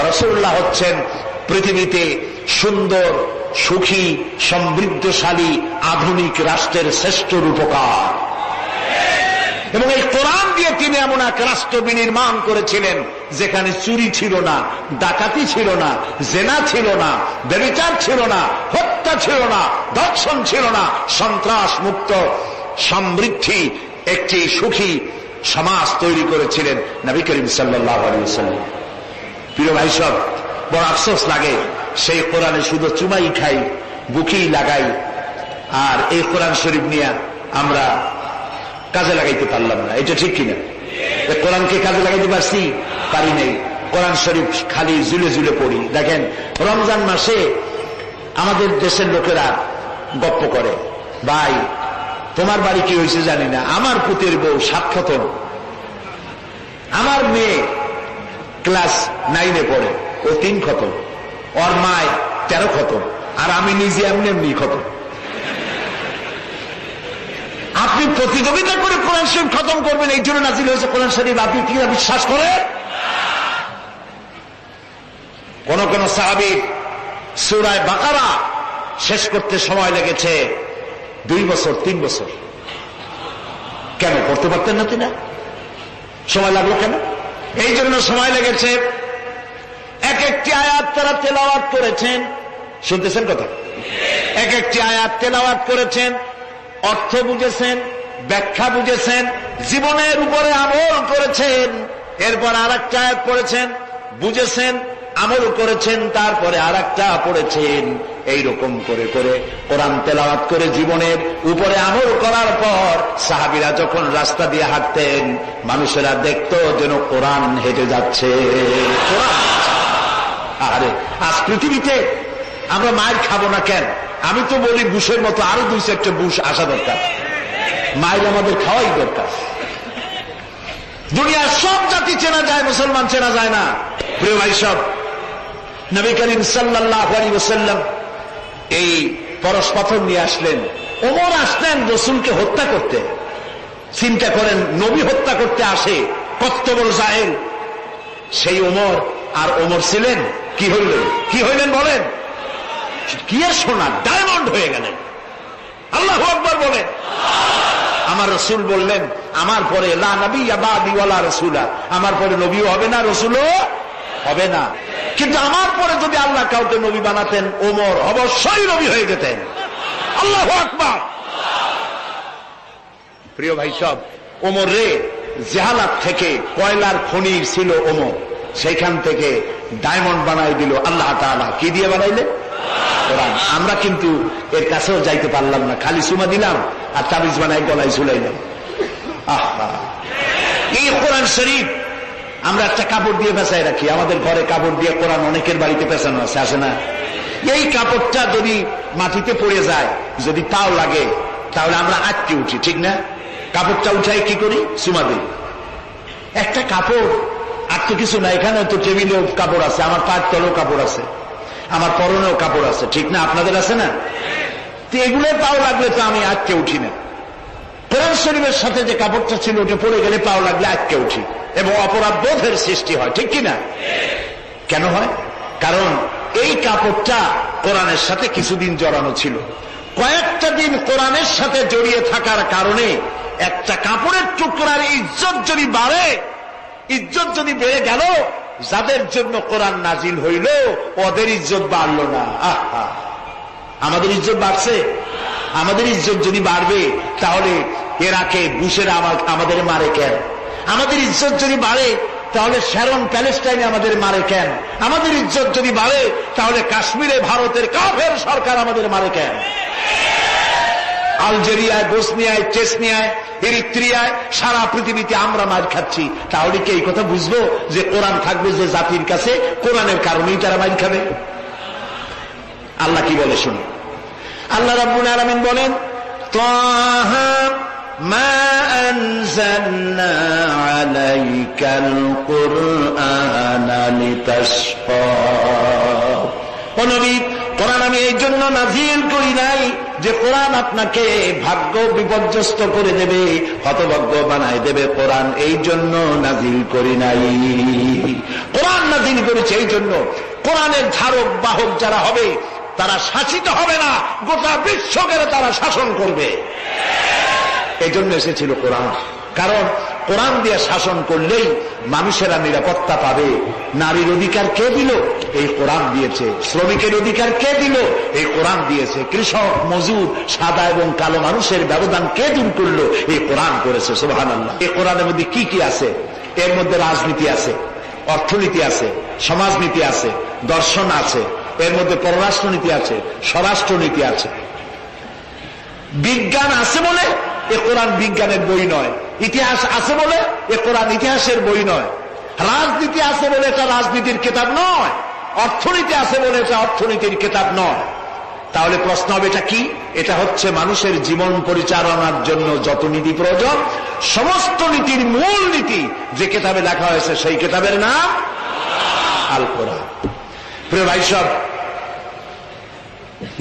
রাসূলুল্লাহ হচ্ছেন পৃথিবীতে সুন্দর, সুখী, সমৃদ্ধশালী আধুনিক রাষ্ট্রের শ্রেষ্ঠ রূপকার, এবং এই কোরআন দিয়ে তিনি এমন এক রাষ্ট্র বিনির্মাণ করেছিলেন যেখানে চুরি ছিল না, ডাকাতি ছিল না, জেনা ছিল না, ব্যভিচার ছিল না, হত্যা ছিল না, ধর্ষণ ছিল না, সন্ত্রাস মুক্ত সমৃদ্ধি একটি সুখী সমাজ তৈরি করেছিলেন নবী করিম সাল্লাল্লাহু আলাইহি ওয়াসাল্লাম। প্রিয় ভাই সব, বড় আফসোস লাগে, সেই কোরআনে শুধু চুমাই খাই, বুকেই লাগাই, আর এই কোরআন শরীফ নিয়ে আমরা কাজে লাগাইতে পারলাম না। এটা ঠিক কিনা? কোরআনকে কাজে লাগাইতে পারছি? পারি নাই। কোরআন শরীফ খালি ঝুলে ঝুলে পড়ি। দেখেন, রমজান মাসে আমাদের দেশের লোকেরা গপ্প করে, ভাই তোমার বাড়ি কি হয়েছে জানি না, আমার পুতের বউ 7 খতম, আমার মেয়ে ক্লাস 9-এ পড়ে, ও 3 খতম, ওর মায় 13 খতম, আর আমি নিজে এমনি খতম। আপনি প্রতিযোগিতা করে কোরআন শরীফ খতম করবেন, এই জন্য নাজিল হয়েছে কোরআন শরীফ। আপনি কি বিশ্বাস করেন? কোন কোন সাহাবী সূরা বাকারা শেষ করতে সময় লেগেছে 2 বছর, 3 বছর। কেন? পড়তে পারতেন না তিনি? সময় লাগলো কেন? এই জন্য সময় লেগেছে, এক একটি আয়াত তারা তেলাওয়াত করেছেন। শুনতেছেন কথা? এক একটি আয়াত তেলাওয়াত করেছেন, অর্থ বুঝেছেন, ব্যাখ্যা বুঝেছেন, জীবনের উপরে আমল করেছেন, এরপর আরেকটা আয়াত পড়েছেন, বুঝেছেন, আমল করেছেন, তারপরে আরেকটা পড়েছেন। এইরকম করে করে কোরআন তেলাওয়াত করে জীবনের উপরে আমল করার পর সাহাবীরা যখন রাস্তা দিয়ে হাঁটতেন, মানুষেরা দেখতো যেন কোরআন হেঁটে যাচ্ছে। আরে আজ পৃথিবীতে আমরা মায়ের খাবো না কেন? আমি তো বলি বুশের মতো আরো 2-4টা বুশ আসা দরকার। মায়ের আমাদের খাওয়াই দরকার। দুনিয়ার সব জাতি চেনা যায়, মুসলমান চেনা যায় না। প্রিয় ভাই সব, নবী করিম সাল্লাল্লাহু আলাইহি ওয়াসাল্লাম এই পরশ পাথর নিয়ে আসলেন। ওমর আসলেন রসুলকে হত্যা করতে। চিন্তা করেন, নবী হত্যা করতে আসে, কত বড় জাহেল সেই ওমর। আর ওমর ছিলেন কি হইলেন বলেন? কি আর সোনা, ডায়মন্ড হয়ে গেলেন। আল্লাহু আকবার বলেন। আমার রসুল বললেন, আমার পরে লা নবিয়্যা বা'দি ওয়ালা রাসূলা, আমার পরে নবীও হবে না, রসুলও হবে না। কিন্তু আমার পরে যদি আল্লাহ কাউকে নবী বানাতেন, ওমর অবশ্যই নবী হয়ে যেতেন। আল্লাহু আকবার। প্রিয় ভাই সব, ওমর রে জাহালাত থেকে কয়লার খনি ছিল ওমর, সেইখান থেকে ডায়মন্ড বানাই দিল আল্লাহ তাআলা। কি দিয়ে বানাইলে? কোরআন। আমরা কিন্তু এর কাছেও যাইতে পারলাম না, খালি সুমা দিলাম আর তাবিজ বানাই গলায় ঝুলাইলাম। আহা, এই কোরআন শরীফ আমরা একটা কাপড় দিয়ে পেঁচাই রাখি। আমাদের ঘরে কাপড় দিয়ে কোরআন অনেকের বাড়িতে পেঁচানো আছে, আসে না? এই কাপড়টা যদি মাটিতে পড়ে যায়, যদি তাও লাগে, তাহলে আমরা আটকে উঠি, ঠিক না? কাপড়টা উঠাই কি করি? সুমা দিই। একটা কাপড় আর তো কিছু না, এখানে তো টেবিলেও কাপড় আছে, আমার পায়ের তলেও কাপড় আছে, আমার পরনেও কাপড় আছে, ঠিক না? আপনাদের আছে না? তো এগুলো পাও লাগলে তো আমি আটকে উঠি না। কোরআন শরীফের সাথে যে কাপড়টা ছিল ওটা পড়ে গেলে পাও লাগলে আটকে উঠি এবং অপরাধ বোধের সৃষ্টি হয়, ঠিক কিনা? কেন হয়? কারণ এই কাপড়টা কোরআনের সাথে কিছুদিন জড়ানো ছিল। কয়েকটা দিন কোরআনের সাথে জড়িয়ে থাকার কারণে একটা কাপড়ের টুকরার ইজ্জত যদি বাড়ে, ইজ্জত যদি বেড়ে গেল, যাদের জন্য কোরআন নাজিল হইল ওদের ইজ্জত বাড়ল না। আহা, আমাদের ইজ্জত বাড়ছে। আমাদের ইজ্জত যদি বাড়বে তাহলে ইরাকে বুশেরা আমাদের মারে কেন? আমাদের ইজ্জত যদি বাড়ে তাহলে শ্যারন প্যালেস্টাইনে আমাদের মারে কেন? আমাদের ইজ্জত যদি বাড়ে তাহলে কাশ্মীরে ভারতের কাফের সরকার আমাদের মারে কেন? আলজেরিয়ায়, বসনিয়ায়, চেচনিয়ায়, এরিত্রিয়ায়, সারা পৃথিবীতে আমরা মার খাচ্ছি। তাহলে কি এই কথা বুঝবো যে কোরআন থাকবে যে জাতির কাছে, কোরআনের কারণেই তারা মার খাবে? আল্লাহ কি বলে শুনুন। আল্লাহ রাব্বুল আলামিন বলেন, তাহা মা আনজালনা আলাইকাল কুরআনা লিতাশকা। ও নবী, কোরআন আমি এই জন্য নাজিল করি নাই যে কোরআন আপনাকে ভাগ্য বিপর্যস্ত করে দেবে, হতভাগ্য বানায় দেবে। কোরআন এই জন্য নাজিল করি নাই। কোরআন নাজিল করেছে এই জন্য কোরআনের ধারক বাহক যারা হবে তারা শাসিত হবে না, গোটা বিশ্বকে তারা শাসন করবে। এই জন্য এসেছিল কোরআন। কারণ কোরআন দিয়ে শাসন করলেই মানুষেরা নিরাপত্তা পাবে। নারীর অধিকার কে দিল? এই কোরআন দিয়েছে। শ্রমিকের অধিকার কে দিল? এই কোরআন দিয়েছে। কৃষক, মজুর, সাদা এবং কালো মানুষের ব্যবধান কে দূর করলো? এই কোরআন করেছে। সুবহানাল্লাহ। এই কোরআনের মধ্যে কি কি আছে? এর মধ্যে রাজনীতি আছে, অর্থনীতি আছে, সমাজনীতি আছে, দর্শন আছে, এর মধ্যে পররাষ্ট্রনীতি আছে, স্বরাষ্ট্রনীতি আছে। বিজ্ঞান আছে বলে এ কোরআন বিজ্ঞানের বই নয়। ইতিহাস আছে বলে এ কোরআন ইতিহাসের বই নয়। রাজনীতি আছে বলে এটা রাজনীতির কিতাব নয়। অর্থনীতি আছে বলে এটা অর্থনীতির কিতাব নয়। তাহলে প্রশ্ন হবে এটা কি? এটা হচ্ছে মানুষের জীবন পরিচালনার জন্য যত নীতি প্রয়োজন, সমস্ত নীতির মূল নীতি যে কিতাবে লেখা হয়েছে সেই কিতাবের নাম আল কোরআন। প্রিয় ভাই সব,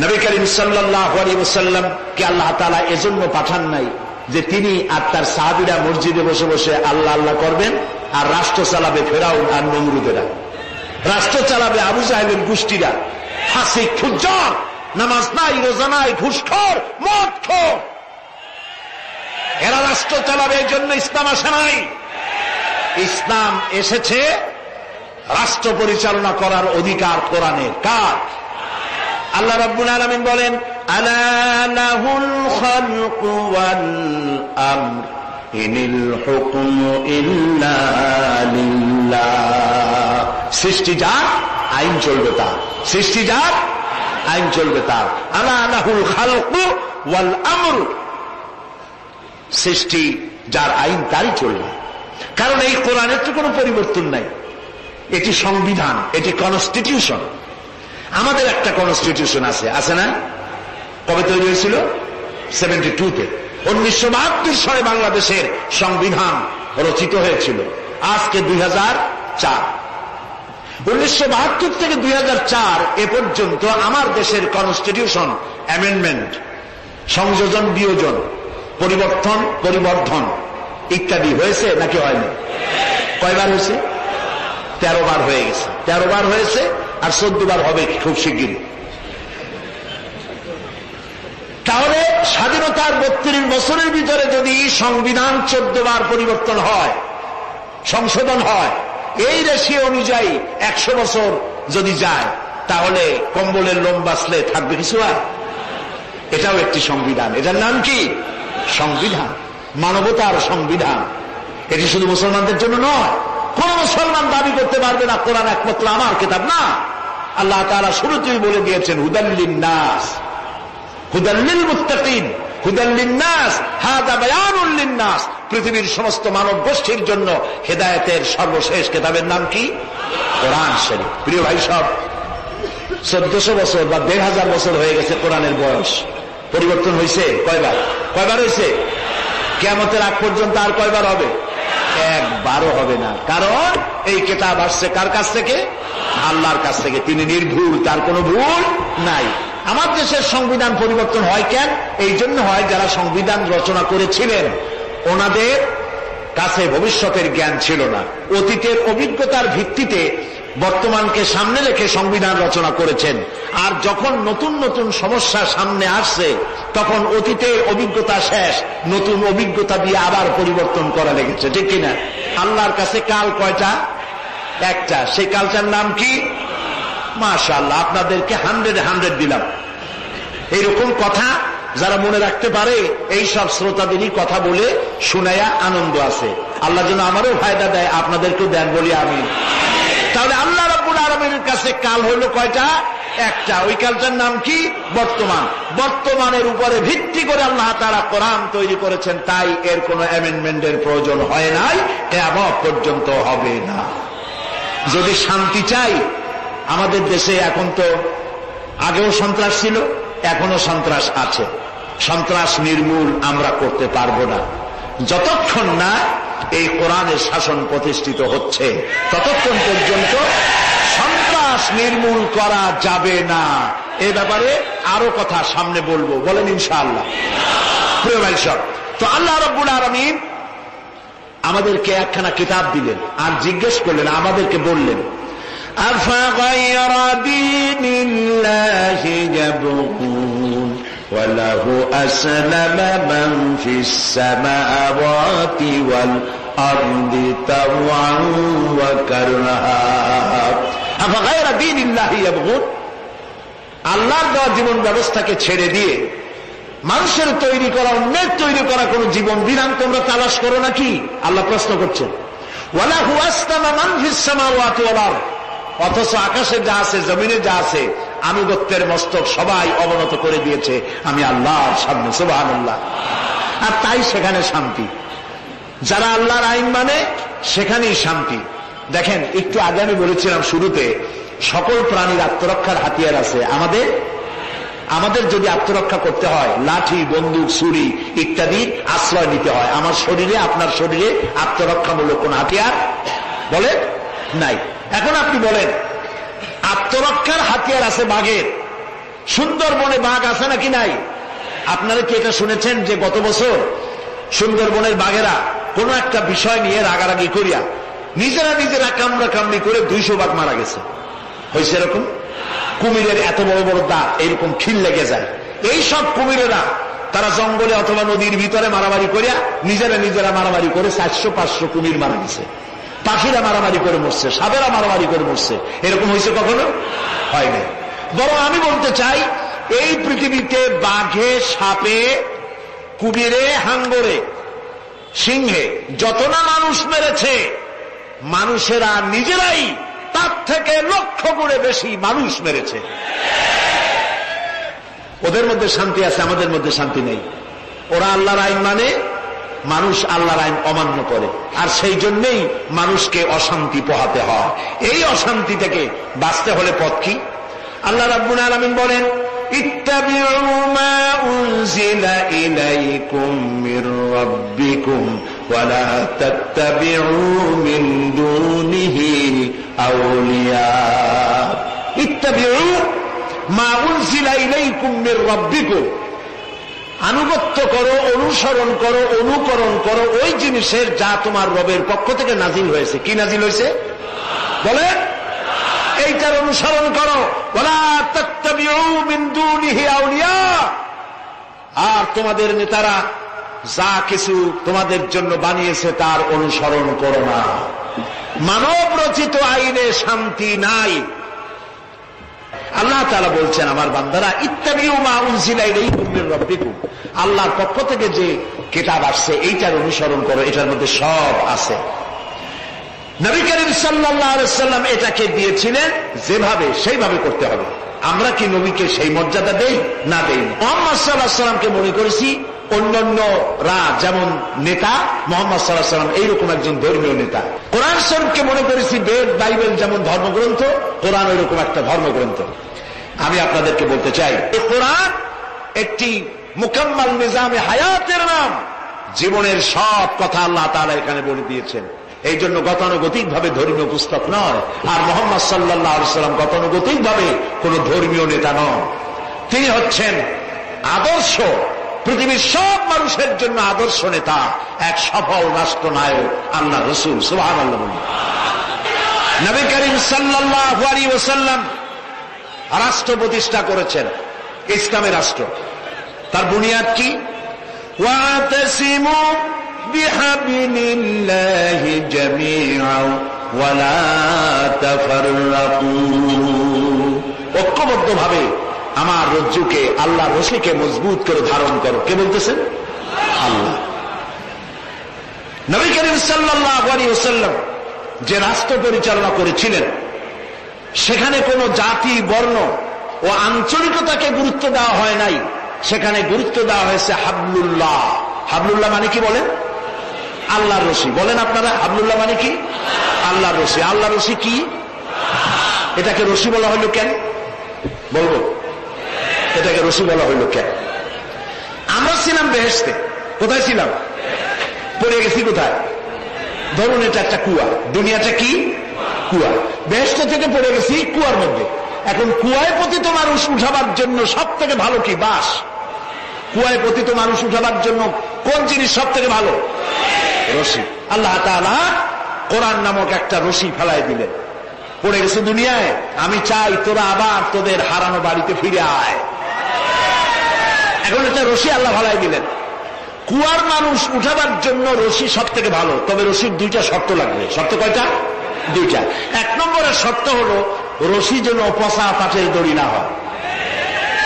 নবী করিম সাল্লাল্লাহু আলাইহি ওয়াসাল্লাম কে আল্লাহ তাআলা এজন্য পাঠান নাই যে তিনি আর তার সাহাবীরা মসজিদে বসে বসে আল্লাহ আল্লাহ করবেন আর রাষ্ট্র চালাবে ফেরাউন আর নমরুদেরা, রাষ্ট্র চালাবে আবু জাহেলের গোষ্ঠীরা, ফাসিক, ফুজ্জার, নামাজ নাই, রোজা নাই, ঘুষখোর, মদখোর, এরা রাষ্ট্র চালাবে। এই জন্য ইসলাম আসে নাই। ইসলাম এসেছে রাষ্ট্র পরিচালনা করার অধিকার কোরআনের। কার? আল্লাহ রাব্বুল আলামিন বলেন, আলা লাহুল খালকু ওয়াল আমর ইনিল হুকমু ইল্লা লিল্লাহ। সৃষ্টি যার, আইন চলবে তার। সৃষ্টি যার, আইন চলবে তার। আলা লাহুল খালকু ওয়াল আমর, সৃষ্টি যার, আইন তারই চলবে। কারণ এই কোরআনের তো কোনো পরিবর্তন নাই। এটি সংবিধান, এটি কনস্টিটিউশন। আমাদের একটা কনস্টিটিউশন আছে, আছে না? কবে তৈরি হয়েছিল? 72-তে। 1972 সালে বাংলাদেশের সংবিধান রচিত হয়েছিল। আজকে 2004। 1972 থেকে 2004 এ পর্যন্ত আমার দেশের কনস্টিটিউশন অ্যামেন্ডমেন্ট, সংযোজন বিয়োজন, পরিবর্তন পরিবর্ধন ইত্যাদি হয়েছে নাকি হয়নি? কয়বার হয়েছে? 13 বার হয়ে গেছে। 13 বার হয়েছে, আর 14 বার হবে খুব শিগগিরই। তাহলে স্বাধীনতার 32 বছরের ভিতরে যদি সংবিধান 14 বার পরিবর্তন হয়, সংশোধন হয়, এই রেশিও অনুযায়ী 100 বছর যদি যায়, তাহলে কম্বলের লোম বাঁচলে থাকবে কিছু আর? এটাও একটি সংবিধান। এটার নাম কি? সংবিধান, মানবতার সংবিধান। এটি শুধু মুসলমানদের জন্য নয়। কোন মুসলমান দাবি করতে পারবে না কোরআন একমাত্র আমার কিতাব। না, আল্লাহ তাআলা শুরুতেই বলে দিয়েছেন হুদাল লিন-নাস, হুদাল লিল-মুত্তাকিন, হুদাল লিন-নাস, হাদা বায়ানুল লিন-নাস। পৃথিবীর সমস্ত মানব গোষ্ঠীর জন্য হেদায়েতের সর্বশেষ কিতাবের নাম কি? কোরআন শরীফ। প্রিয় ভাই সব, 1400 বছর বা 1500 বছর হয়ে গেছে কোরআনের বয়স। পরিবর্তন হয়েছে কয়বার? কয়বার হয়েছে? কিয়ামতের আগ পর্যন্ত আর কয়বার হবে? একবারও হবে না। কারণ এই কিতাব আসছে কার কাছ থেকে? আল্লাহর কাছ থেকে। তিনি নির্ভুল, তার কোনো ভুল নাই। আমার দেশের সংবিধান পরিবর্তন হয় কেন? এই জন্য হয়, যারা সংবিধান রচনা করেছিলেন ওনাদের কাছে ভবিষ্যতের জ্ঞান ছিল না। অতীতের অভিজ্ঞতার ভিত্তিতে বর্তমানকে সামনে রেখে সংবিধান রচনা করেছেন। আর যখন নতুন নতুন সমস্যা সামনে আসছে, তখন অতীতের অভিজ্ঞতা শেষ, নতুন অভিজ্ঞতা দিয়ে আবার পরিবর্তন করা লেগেছে, ঠিক কিনা? আল্লাহর কাছে কাল কয়টা? একটা। সেই কালটার নাম কি? মাশাআল্লাহ, আপনাদেরকে 100 দিলাম। এইরকম কথা যারা মনে রাখতে পারে, এই সব শ্রোতাদেরই কথা বলে শুনাইয়া আনন্দ আছে। আল্লাহ যেন আমারও ফায়দা দেয়, আপনাদেরকেও দেন বলি আমি। তাহলে আল্লাহ রাব্বুল আলামিনের কাছে কাল হলো কয়টা? একটা। ওই কালটার নাম কি? বর্তমান। বর্তমানের উপরে ভিত্তি করে আল্লাহ তাআলা কোরআন তৈরি করেছেন, তাই এর কোনো অ্যামেন্ডমেন্টের প্রয়োজন হয় নাই, কিয়ামত পর্যন্ত হবে না। যদি শান্তি চাই, আমাদের দেশে এখন তো আগেও সন্ত্রাস ছিল, এখনো সন্ত্রাস আছে। সন্ত্রাস নির্মূল আমরা করতে পারবো না যতক্ষণ না এই কোরআনের শাসন প্রতিষ্ঠিত হচ্ছে, ততক্ষণ পর্যন্ত সন্ত্রাস নির্মূল করা যাবে না। এই ব্যাপারে আরো কথা সামনে বলবো, বলেন ইনশাআল্লাহ। প্রিয় ভাই সব, তো আল্লাহ রাব্বুল আলামিন আমাদেরকে একখানা কিতাব দিলেন, আর জিজ্ঞেস করলেন, আমাদেরকে বললেন, আফাগায়রা দীনিল্লাহি ইয়াবগুন ওয়ালাহু আসলামা মান ফিস সামাওয়াতি ওয়াল আরদি তাওআন ওয়া কারহা। আফাগায়রা দীনিল্লাহি ইয়াবগুন, আল্লাহর দেওয়া জীবন ব্যবস্থাকে ছেড়ে দিয়ে মানুষের তৈরি করা, অন্যের তৈরি করা কোন জীবন বিধান তোমরা তালাশ করো নাকি? আল্লাহ প্রশ্ন করছেন। ওয়ালাহু আসলামা মান ফিস সামাওয়াতি ওয়াল আরদ, অথচ আকাশে যা আছে, জমিনে যা আছে, আনুগত্যের মস্তক সবাই অবনত করে দিয়েছে আমি আল্লাহর সামনে। সুবহানাল্লাহ। আর তাই সেখানে শান্তি। যারা আল্লাহর আইন মানে সেখানেই শান্তি। দেখেন, একটু আগে আমি বলেছিলাম শুরুতে, সকল প্রাণীর আত্মরক্ষার হাতিয়ার আছে। আমাদের যদি আত্মরক্ষা করতে হয়, লাঠি, বন্দুক, ছুরি ইত্যাদির আশ্রয় নিতে হয়। আমার শরীরে, আপনার শরীরে আত্মরক্ষামূলক কোন হাতিয়ার বলে নাই। এখন আপনি বলেন, আত্মরক্ষার হাতিয়ার আছে বাঘের। সুন্দরবনে বাঘ আছে নাকি নাই? আপনারা কি এটা শুনেছেন যে গত বছর সুন্দরবনের বাঘেরা কোন একটা বিষয় নিয়ে রাগারাগি করিয়া নিজেরা কামড়াকামড়ি করে 200 বাঘ মারা গেছে? হয়েছে এরকম? কুমিরের এত বড় বড় দাঁত, এইরকম খিল লেগে যায়। এই সব কুমিরেরা তারা জঙ্গলে অথবা নদীর ভিতরে মারামারি করিয়া নিজেরা মারামারি করে 400-500 কুমির মারা গেছে। পাখিরা মারামারি করে মরছে, সাপেরা মারামারি করে মরছে। এরকম হয়েছে কখনো? হয় না। বরং আমি বলতে চাই, এই পৃথিবীতে বাঘে, সাপে, কুমিরে, হাঙ্গরে, সিংহে যত না মানুষ মেরেছে, মানুষেরা নিজেরাই তার থেকে 1,00,000 গুণে বেশি মানুষ মেরেছে। ওদের মধ্যে শান্তি আছে, আমাদের মধ্যে শান্তি নেই। ওরা আল্লাহর আইন মানে, মানুষ আল্লাহর আইন অমান্য করে, আর সেই জন্যই মানুষকে অশান্তি পোহাতে হয়। এই অশান্তি থেকে বাঁচতে হলে পথ কি? আল্লাহ রাব্বুল আলামিন বলেন, ইত্তাবিউ মা উনজিলা ইলাইকুম মির রাব্বিকুম ওয়ালা তাত্তাবিউ মিন দুনিহি আউলিয়া ইত্তাবিউ মা উনজিলা ইলাইকুম মির রাব্বিকুম, আনুগত্য করো, অনুসরণ করো, অনুকরণ করো ওই জিনিসের যা তোমার রবের পক্ষ থেকে নাজিল হয়েছে। কি নাজিল হয়েছে বলে? এইটার অনুসরণ করো। ওয়ালা তাত্তাবিউ মিন দুনিহি আউলিয়া, আর তোমাদের নেতারা যা কিছু তোমাদের জন্য বানিয়েছে তার অনুসরণ করো না। মানব রচিত আইনে শান্তি নাই। আল্লাহ তাআলা বলছেন, আমার বান্দারা ইত্তাবিউ মা উনজিলা ইলাইকুম মির রাব্বিকুম, আল্লাহর পক্ষ থেকে যে কিতাব আসছে এইটার অনুসরণ করো, এটার মধ্যে সব আছে। নবী করিম সাল্লাল্লাহু আলাইহি ওয়াসাল্লাম এটাকে দিয়েছিলেন যেভাবে সেইভাবে করতে হবে। আমরা কি নবীকে সেই মর্যাদা দেই? না দেই। মুহাম্মদ সাল্লাল্লাহু আলাইহি ওয়াসাল্লামকে মনে করেছি অন্যান্যরা যেমন নেতা, মুহাম্মদ সাল্লাল্লাহু আলাইহি ওয়াসাল্লাম এইরকম একজন ধর্মীয় নেতা। কোরআন শরীফকে মনে করেছি বেদ বাইবেল যেমন ধর্মগ্রন্থ, কোরআন ওইরকম একটা ধর্মগ্রন্থ। আমি আপনাদেরকে বলতে চাই, এই কোরআন একটি মুকাম্মাল নিজামে হায়াতের নাম। জীবনের সব কথা আল্লাহ তাআলা এখানে বলে দিয়েছেন। এই জন্য গতানুগতিক ভাবে ধর্মীয় পুস্তক নয়। আর মুহাম্মদ সাল্লাল্লাহু আলাইহি ওয়াসাল্লাম গতানুগতিক ভাবে কোন ধর্মীয় নেতা নন। তিনি হচ্ছেন আদর্শ, পৃথিবীর সব মানুষের জন্য আদর্শ নেতা, এক সফল রাষ্ট্রনায়ক, আল্লাহ রাসূল। সুবহানাল্লাহ। নবী করিম সাল্লাল্লাহু আলাইহি ওয়াসাল্লাম রাষ্ট্র প্রতিষ্ঠা করেছেন, ইসলামের রাষ্ট্র। তার বুনিয়াদ কি? ওয়াতাসিমু বিহাবিলিল্লাহি জামিআন ওয়া লা তাফাররাকু, ঐক্যবদ্ধভাবে আমার রজ্জুকে, আল্লাহ রশিকে মজবুত করে ধারণ করো। কে বলতেছেন? আল্লাহ। নবী করিম সাল্লাল্লাহু আলাইহি ওয়াসাল্লাম যে রাষ্ট্র পরিচালনা করেছিলেন, সেখানে কোনো জাতি, বর্ণ ও আঞ্চলিকতাকে গুরুত্ব দেওয়া হয় নাই। সেখানে গুরুত্ব দেওয়া হয়েছে হাবলুল্লাহ। হাবলুল্লাহ মানে কি বলেন? আল্লাহর রশি। বলেন আপনারা, হাবলুল্লাহ মানে কি? আল্লাহর রশি। আল্লাহর রশি কি? এটাকে রশি বলা হইল কেন? বলবো এটাকে রশি বলা হইল কেন? আমরা ছিলাম বেহেশতে। কোথায় ছিলাম? পড়ে গেছি কোথায়? ধরুন এটা একটা কুয়া, দুনিয়াটা কি? কুয়া। বেহেশত থেকে পড়ে গেছি কুয়ার মধ্যে। এখন কুয়ায় পতিত মানুষ উঠাবার জন্য সব থেকে ভালো কি? বাঁশ। কুয়ায় পতিত মানুষ উঠাবার জন্য কোন জিনিস সব থেকে ভালো? রশি। আল্লাহ তাআলা কোরআন নামক একটা রশি ফেলাই দিলেন। পড়ে গেছে দুনিয়ায়, আমি চাই তোরা আবার তোদের হারানো বাড়িতে ফিরে আয়। এখন একটা রশি আল্লাহ ফেলাই দিলেন। কুয়ার মানুষ উঠাবার জন্য রশি সব থেকে ভালো, তবে রশির দুইটা শর্ত লাগবে। শর্ত কয়টা? দুইটা। এক নম্বরের শর্ত হলো রশি যেন পচা কাঠের দড়ি না হয়,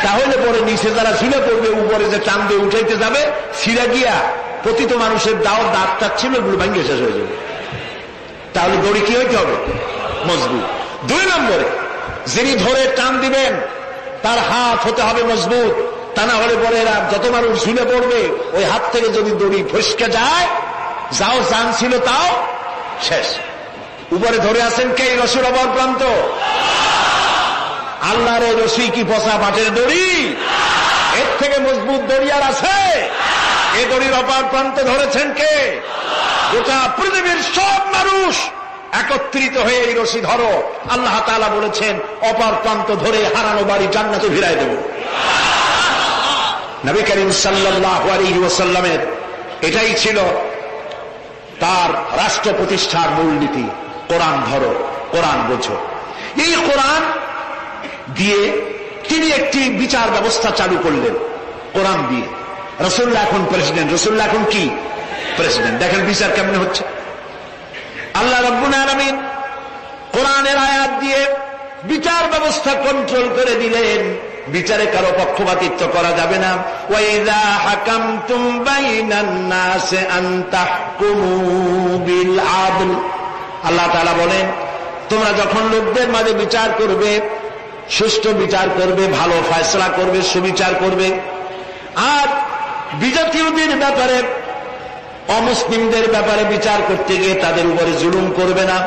তাহলে পরে নিচে যারা ঝুলে পড়বে, উপরে যে টান দিয়ে উঠাইতে যাবে, ছিঁড়া গিয়া পতিত মানুষের দাঁত ছিল এগুলো ভাঙ্গে শেষ হয়ে যাবে। তাহলে দড়ি কি হইতে হবে? মজবুত। দুই নম্বরে যিনি ধরে টান দিবেন তার হাত হতে হবে মজবুত, তা না হলে পরে এরা যত মানুষ ঝুলে পড়বে, ওই হাত থেকে যদি দড়ি ফসকে যায়, যাও জান ছিল তাও শেষ। উপরে ধরে আছেন কে? রশির অপর প্রান্ত আল্লাহর। এই রশি কি পচা পাটের দড়ি? এর থেকে মজবুত দড়ি আর আছে? এই দড়ির অপর প্রান্ত ধরেছেন কে? গোটা পৃথিবীর সব মানুষ একত্রিত হয়ে এই রশি ধরো। আল্লাহ তাআলা বলেছেন অপর প্রান্ত ধরে হারানো বাড়ি জান্নাতে ফিরাই দেব। নবী করিম সাল্লাল্লাহু আলাইহি ওয়াসাল্লামের এটাই ছিল তার রাষ্ট্র প্রতিষ্ঠার মূলনীতি। কোরআন ধরো, কোরআন বোঝো। এই কোরআন দিয়ে তিনি একটি বিচার ব্যবস্থা চালু করলেন কোরআন দিয়ে। রাসূলুল্লাহ এখন প্রেসিডেন্ট। রাসূলুল্লাহ এখন কি? প্রেসিডেন্ট। দেখেন বিচার কেমনে হচ্ছে। আল্লাহ রাব্বুল আলামিন কোরআনের আয়াত দিয়ে বিচার ব্যবস্থা কন্ট্রোল করে দিলেন। বিচারে কারো পক্ষপাতিত্ব করা যাবে না। ওয়াইযা হাকামতুম বাইনান নাসি আন তাহকুমু বিল আদল, আল্লাহ তাআলা বলেন তোমরা যখন লোকদের মাঝে বিচার করবে, সুষ্ঠু বিচার করবে, ভালো ফয়সালা করবে, সুবিচার করবে, আর বিজাতীয়দের ব্যাপারে, অমুসলিমদের ব্যাপারে বিচার করতে গিয়ে তাদের উপরে জুলুম করবে না।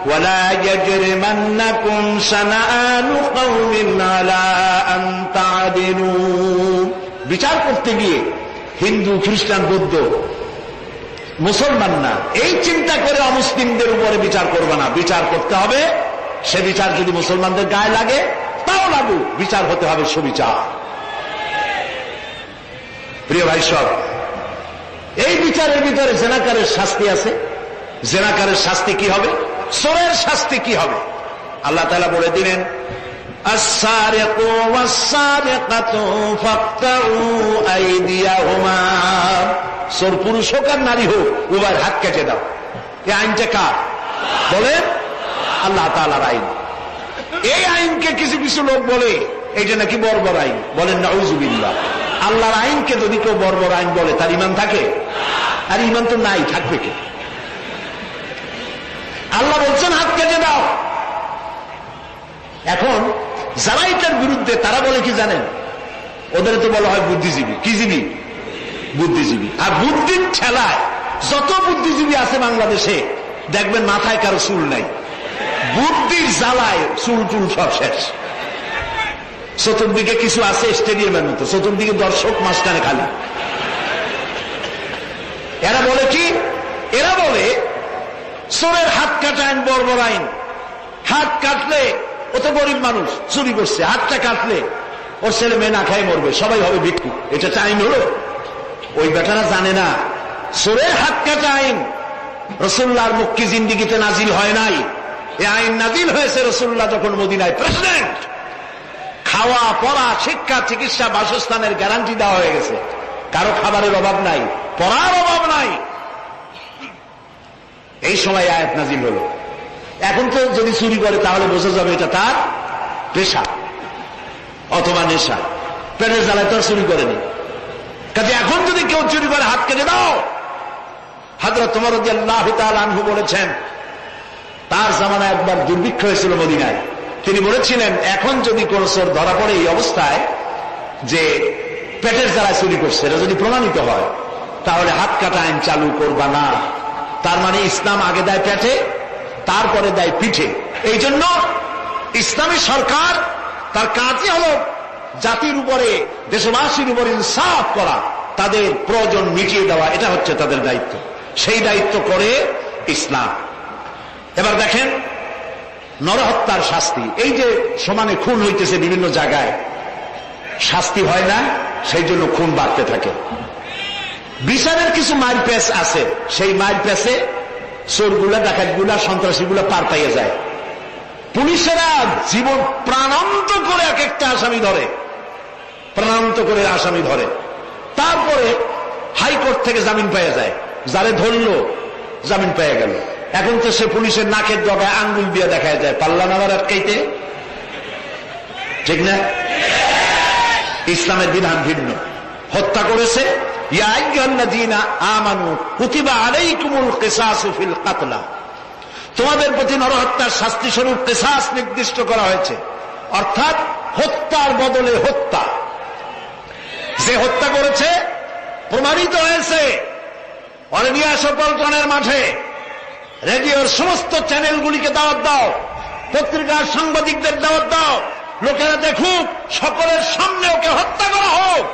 ওয়ালা ইয়াজরিমান্নাকুম শানাআনু কওমিন আলা আন তা'দিলু, বিচার করতে গিয়ে হিন্দু, খ্রিস্টান, বৌদ্ধ মুসলমান না, এই চিন্তা করে অমুসলিমদের উপরে বিচার করবে না। বিচার করতে হবে, সে বিচার যদি মুসলমানদের গায়ে লাগে তাও লাগুক, বিচার হতে হবে সুবিচার। প্রিয় ভাই সব, এই বিচারের ভিতরে জেনাকারের শাস্তি আছে। জেনাকারের শাস্তি কি হবে? চোরের শাস্তি কি হবে? আল্লাহ তাআলা বলে দিলেন, আস-সারিকু ওয়াস-সারিকাতু ফাকতাউ আইদিয়াহুমা। চোর পুরুষ হোক আর নারী হোক, উভয়ের হাত কেটে দাও। এই আইনটা কার? বলেন, আল্লাহ তাআলার আইন। এই আইনকে কিছু কিছু লোক বলে এইটা নাকি বর্বর আইন। বলেন নাউযুবিল্লাহ। আল্লাহর আইনকে যদি কেউ বর্বর আইন বলে তার ঈমান থাকে? আর ঈমান তো নাই, থাকবে কে? আল্লাহ বলছেন হাত কেটে দাও। এখন যারা এটার বিরুদ্ধে তারা বলে কি জানেন? ওদের তো বলা হয় বুদ্ধিজীবী। কি জীবী? বুদ্ধিজীবী। আর বুদ্ধির ঠেলায় যত বুদ্ধিজীবী আছে বাংলাদেশে দেখবেন মাথায় কারো চুল নাই। বুদ্ধির জ্বালায় চুল টুল সব শেষ। চতুর্দিকে কিছু আছে স্টেডিয়ামের মতো, চতুর্দিকে দর্শক, মাঝখানে খালি। এরা বলে কি? এরা বলে চোরের হাত কাটা আইন বর্বর আইন। হাত কাটলে, ও তো গরিব মানুষ, চুরি করছে, হাতটা কাটলে ওর ছেলে মেয়ে না খায় মরবে, সবাই হবে ভিক্ষু। এটা আইন হলো? ওই বেটারা জানে না চোরের হাত কাটা আইন রাসূলুল্লাহর মক্কি জিন্দেগিতে নাজিল হয় নাই। এই আইন নাজিল হয়েছে রাসূলুল্লাহ যখন মদিনায় প্রেসিডেন্ট। খাওয়া, পড়া, শিক্ষা, চিকিৎসা, বাসস্থানের গ্যারান্টি দেওয়া হয়ে গেছে। কারো খাবারের অভাব নাই, পড়ার অভাব নাই। এই সময় আয়াত নাজিল হলো। এখন তো যদি চুরি করে তাহলে বোঝা যাবে এটা তার পেশা অথবা নেশা। পেটের জ্বালায় তো আর চুরি করেনি। কাজে এখন যদি কেউ চুরি করে হাত কেটে দাও। হযরত ওমর রাদিয়াল্লাহু তাআলা আনহু বলেছেন, তার জামানায় একবার দুর্ভিক্ষ হয়েছিল মদিনায়। তিনি বলেছিলেন, এখন যদি কোন চোর ধরা পড়ে এই অবস্থায় যে পেটের জ্বালায় চুরি করছে, এটা যদি প্রমাণিত হয় তাহলে হাত কাটা আইন চালু করবা না। তার মানে ইসলাম আগে দেয় পেটে, তারপরে দেয় পিঠে। এই জন্য ইসলামী সরকার তার কাজই হল জাতির উপরে, দেশবাসীর উপরে ইনসাফ করা, তাদের প্রয়োজন মিটিয়ে দেওয়া। এটা হচ্ছে তাদের দায়িত্ব। সেই দায়িত্ব করে ইসলাম। এবার দেখেন নরহত্যার শাস্তি। এই যে সমানে খুন হইতেছে বিভিন্ন জায়গায়, শাস্তি হয় না, সেই জন্য খুন বাড়তে থাকে। বিচারের কিছু মাইল পেস আছে, সেই মাইল পেসে চোরগুলা, ডাকাতগুলা, সন্ত্রাসীগুলা পার পাইয়ে যায়। পুলিশেরা জীবন প্রাণান্ত করে এক একটা আসামি ধরে, প্রাণান্ত করে আসামি ধরে। তারপরে হাইকোর্ট থেকে জামিন পেয়ে যায়। যারে ধরলো জামিন পেয়ে গেল। এখন তো সে পুলিশের নাকের জগায় আঙ্গুল দিয়ে দেখা যায়, পাল্লা নামার আটকাইতে। ঠিক না? ইসলামের বিধান ভিন্ন। হত্যা করেছে, ইয়া আইয়ুহাল্লাযীনা আমানু কুতিবা আলাইকুমুল কিসাসু ফিল কাতলা। তোমাদের প্রতি নরহত্যার শাস্তি স্বরূপ কিসাস নির্দিষ্ট করা হয়েছে, অর্থাৎ হত্যার বদলে হত্যা। যে হত্যা করেছে প্রমাণিত হয়েছে, অল ইন্ডিয়া পল্টনের মাঠে রেডিওর সমস্ত চ্যানেলগুলিকে দাওয়াত দাও, পত্রিকার সাংবাদিকদের দাওয়াত দাও, লোকেরা দেখুক, সকলের সামনে ওকে হত্যা করা হোক।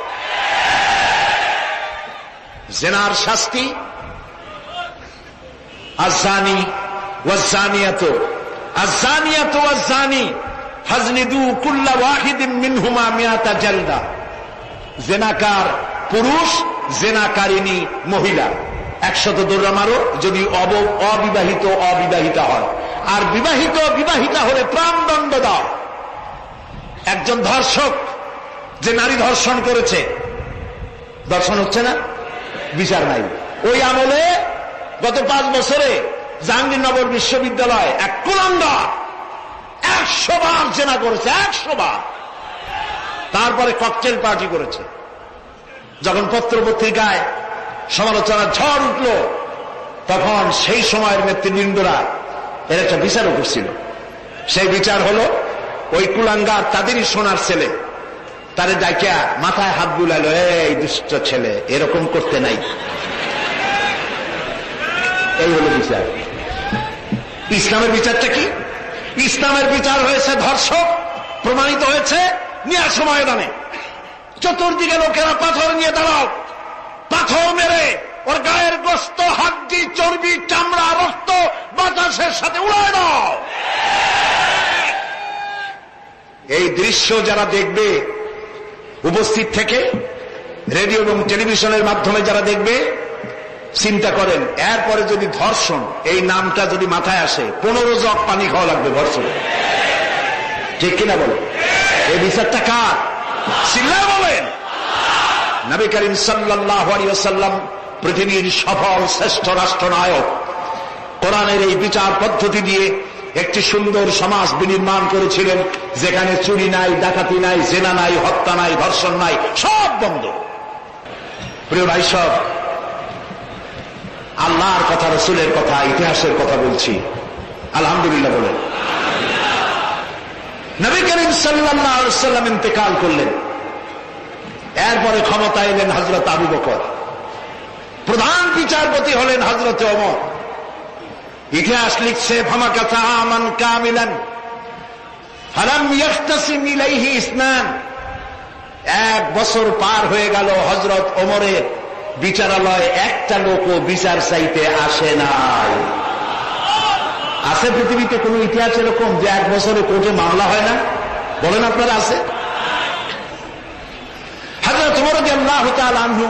জিনার শাস্তি আয-যানি ওয়াজ-যানিয়াতু আয-যানিয়াতু ওয়াজ-যানি ফাজলিদু কুল্লা ওয়াহিদিন মিনহুমা মিআতা জালদা। জিনাকার পুরুষ, জিনাকারিনী মহিলা 100 দৌড়া মারো, যদি অবিবাহিতা হয়। আর বিবাহিতা হলে প্রাণদণ্ড দাও। একজন ধর্ষক যে নারী ধর্ষণ করেছে, ধর্ষণ হচ্ছে না, বিচার নাই। ওই আমলে গত 5 বছরে জাহাঙ্গীরনগর বিশ্ববিদ্যালয় এক কুলাঙ্গার 100 বার জেনা করেছে, 100 বার। তারপরে ককটেল পার্টি করেছে। যখন পত্র পত্রিকায় সমালোচনার ঝড় উঠল, তখন সেই সময়ের নেতৃবৃন্দরা এর একটা বিচারও করছিল। সেই বিচার হলো ওই কুলাঙ্গার তাদেরই সোনার ছেলে, তারে ডাকিয়া মাথায় হাত বুলাইল, এই দুষ্ট ছেলে, এরকম করতে নাই। এই হলো বিচার। ইসলামের বিচারটা কি? ইসলামের বিচার হয়েছে ধর্ষক প্রমাণিত হয়েছে, নিয়ে আসো ময়দানে। চতুর্দিকে লোকেরা পাথর নিয়ে দাঁড়াও, পাথর মেরে ওর গায়ের গোশত, হাত অস্থি চর্বি চামড়া রক্ত বাতাসের সাথে উড়ায় দাও। এই দৃশ্য যারা দেখবে উপস্থিত থেকে, রেডিও এবং টেলিভিশনের মাধ্যমে যারা দেখবে, চিন্তা করেন এরপরে যদি ধর্ষণ এই নামটা যদি মাথায় আসে, 15 জগ পানি খাওয়া লাগবে ধর্ষণ। ঠিক কিনা বলেন? এই বিচারটা কার? চিল্লায় বলেন। নবী করিম সাল্লাল্লাহু আলাইহি ওয়াসাল্লাম পৃথিবীর সফল শ্রেষ্ঠ রাষ্ট্রনায়ক, কোরআনের এই বিচার পদ্ধতি দিয়ে একটি সুন্দর সমাজ বিনির্মাণ করেছিলেন, যেখানে চুরি নাই, ডাকাতি নাই, জেনা নাই, হত্যা নাই, ধর্ষণ নাই, সব বন্ধ। প্রিয় ভাই সব, আল্লাহর কথা, রাসূলের কথা, ইতিহাসের কথা বলছি। আলহামদুলিল্লাহ বলেন। নবী করিম সাল্লাল্লাহু আলাইহি ওয়াসাল্লাম ইন্তেকাল করলেন। এরপরে ক্ষমতায় এলেন হযরত আবু বকর, প্রধান বিচারপতি হলেন হযরত ওমর। ইতিহাস লিখছে ফামাকাসা আমান কামিলান ফালাম ইয়াখতাসিম ইলাইহি ইসনান। 1 বছর পার হয়ে গেল, হযরত ওমরের বিচারালয়ে একটা লোকও বিচার চাইতে আসে নাই। আছে পৃথিবীতে কোন ইতিহাস এরকম যে 1 বছরে কোর্টে মামলা হয় না? বলেন আপনারা, আছে? হযরত ওমর রাদিয়াল্লাহু তাআলা আনহু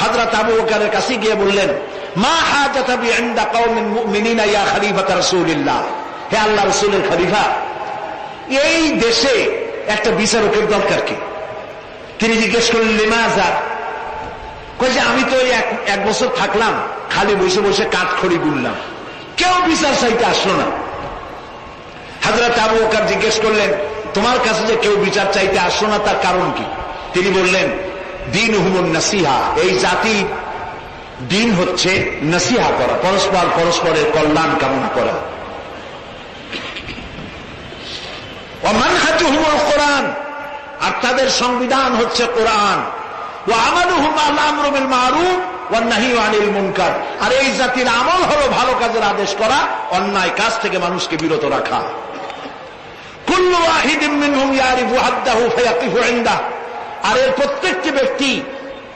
হযরত আবু বকরের কাছে গিয়ে বললেন, মা হাজাতা বি ইনদা কওমিন মুমিনিনা ইয়া খলিফাত রাসূলিল্লাহ। হে আল্লাহর রাসূলের খলিফা, এই দেশে একটা বিচারকের দরকার কি? তিনি জিজ্ঞেস করলেন, লিমাযা? কই যে আমি তো 1 বছর থাকলাম, খালি বসে বসে কাঠখড়ি গুনলাম, কেউ বিচার চাইতে আসলো না। হযরত আবু বকর জিজ্ঞেস করলেন, তোমার কাছে যে কেউ বিচার চাইতে আসলো না, তার কারণ কি? তিনি বললেন, দীনুহুমুন নাসিহা। এই জাতি দিন হচ্ছে নসিহা করা, পরস্পরের কল্যাণ কামনা করা। ওয়া মানহাজুহুমুল কোরআন, আর তাদের সংবিধান হচ্ছে কোরআন। ওয়া আমালুহুম আল আমরু বিল মারুফ ওয়ান নাহয়ু আনিল মুনকার, আর এই জাতির আমল হলো ভালো কাজের আদেশ করা, অন্যায় কাজ থেকে মানুষকে বিরত রাখা। কুল্লু ওয়াহিদিন মিনহুম ইয়ারিফু হাদ্দাহু ফায়াকিফু ইনদাহু, আর এর প্রত্যেকটি ব্যক্তি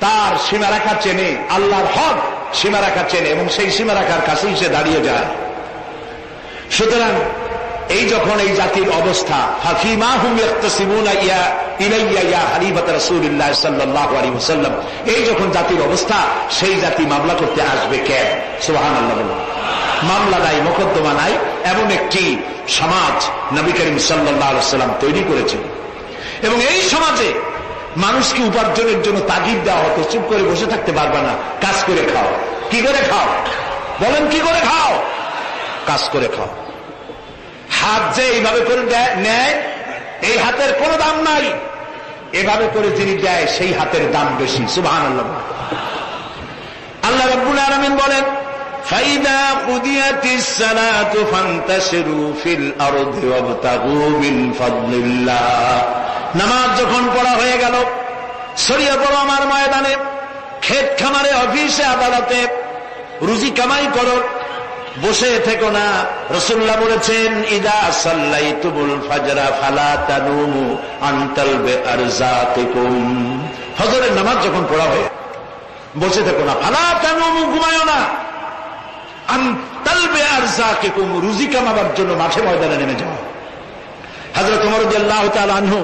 তার সীমারেখা চেনে, আল্লাহর হক সীমারেখা চেনে, এবং সেই সীমারেখার কাছেই সে দাঁড়িয়ে যায়। সুতরাং এই যখন এই জাতির অবস্থা, ফাফিমা হুম ইয়াখতাসিমুনা ইলাইয়া ইয়া খলিফাত রাসূলিল্লাহ সাল্লাল্লাহু আলাইহি ওয়াসাল্লাম, এই যখন জাতির অবস্থা, সেই জাতি মামলা করতে আসবে কেন? সুবহানাল্লাহ বলুন। মামলা নাই, মোকদ্দমা নাই, এমন একটি সমাজ নবী করিম সাল্লাল্লাহু আলাইহি ওয়াসাল্লাম তৈরি করেছেন। এবং এই সমাজে মানুষকে উপার্জনের জন্য তাগিদ দেওয়া হতো, চুপ করে বসে থাকতে পারবে না, কাজ করে খাও। কি করে খাও? বলেন, কি করে খাও? কাজ করে খাও। হাত যে এইভাবে করে নেয়, এই হাতের কোনো দাম নাই, এভাবে করে যিনি দেয় সেই হাতের দাম বেশি। সুবহানাল্লাহ। আল্লাহ রাব্বুল আলামিন বলেন, ফাইদা কুদিয়াতিস সালাতু ফান্তাশিরু ফিল আরদি ওয়াবতাগু মিন ফাদলিল্লাহ। নামাজ যখন পড়া হয়ে গেল, ছড়িয়ে পড়ো আমার ময়দানে, ক্ষেত খামারে, অফিসে, আদালতে, রুজি কামাই করো, বসে থেকো না। রাসূলুল্লাহ বলেছেন, ইদা সাল্লাইতুমুল ফাজরা ফালা তানুমু আন তালবি আরযাতিকুম। ফজরের নামাজ যখন পড়া হয়, বসে থেকো না, ফালা তানুমু, ঘুমায়ো না, আন তালবি আরযাতিকুম, রুজি কামাবার জন্য মাঠে ময়দানে নেমে যাও। হযরত ওমর রাদিয়াল্লাহু তাআলা আনহু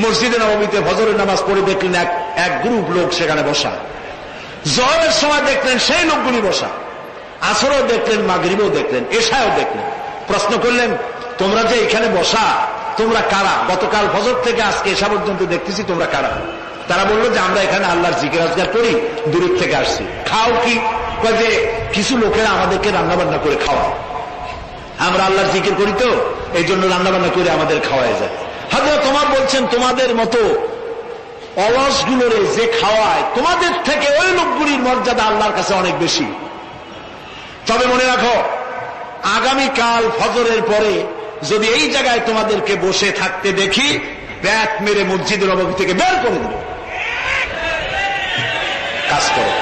মসজিদে নববীতে ফজরের নামাজ পড়ে দেখলেন এক গ্রুপ লোক সেখানে বসা। জোহরের সময় দেখলেন সেই লোকগুলি বসা, আসরও দেখলেন, মাগরিবও দেখলেন, এশাও দেখলেন। প্রশ্ন করলেন, তোমরা যে এখানে বসা, তোমরা কারা? গতকাল ফজর থেকে আজকে এশা পর্যন্ত দেখতেছি, তোমরা কারা? তারা বললো যে আমরা এখানে আল্লাহর জিকির আজকার করি, দূরের থেকে আসছি। খাও কি? যে কিছু লোকেরা আমাদেরকে রান্না বান্না করে খাওয়া, আমরা আল্লাহর জিকির করি তো এই জন্য রান্না বান্না করে আমাদের খাওয়ায় যায়। হযরত ওমর বলছেন, তোমাদের মতো অলসগুলোরে যে খাওয়ায়, তোমাদের থেকে ওই লোকগুলির মর্যাদা আল্লাহর কাছে অনেক বেশি। তবে মনে রাখো, আগামীকাল ফজরের পরে যদি এই জায়গায় তোমাদেরকে বসে থাকতে দেখি, ব্যাট মেরে মসজিদের নববী থেকে বের করে দেব। কাজ করো।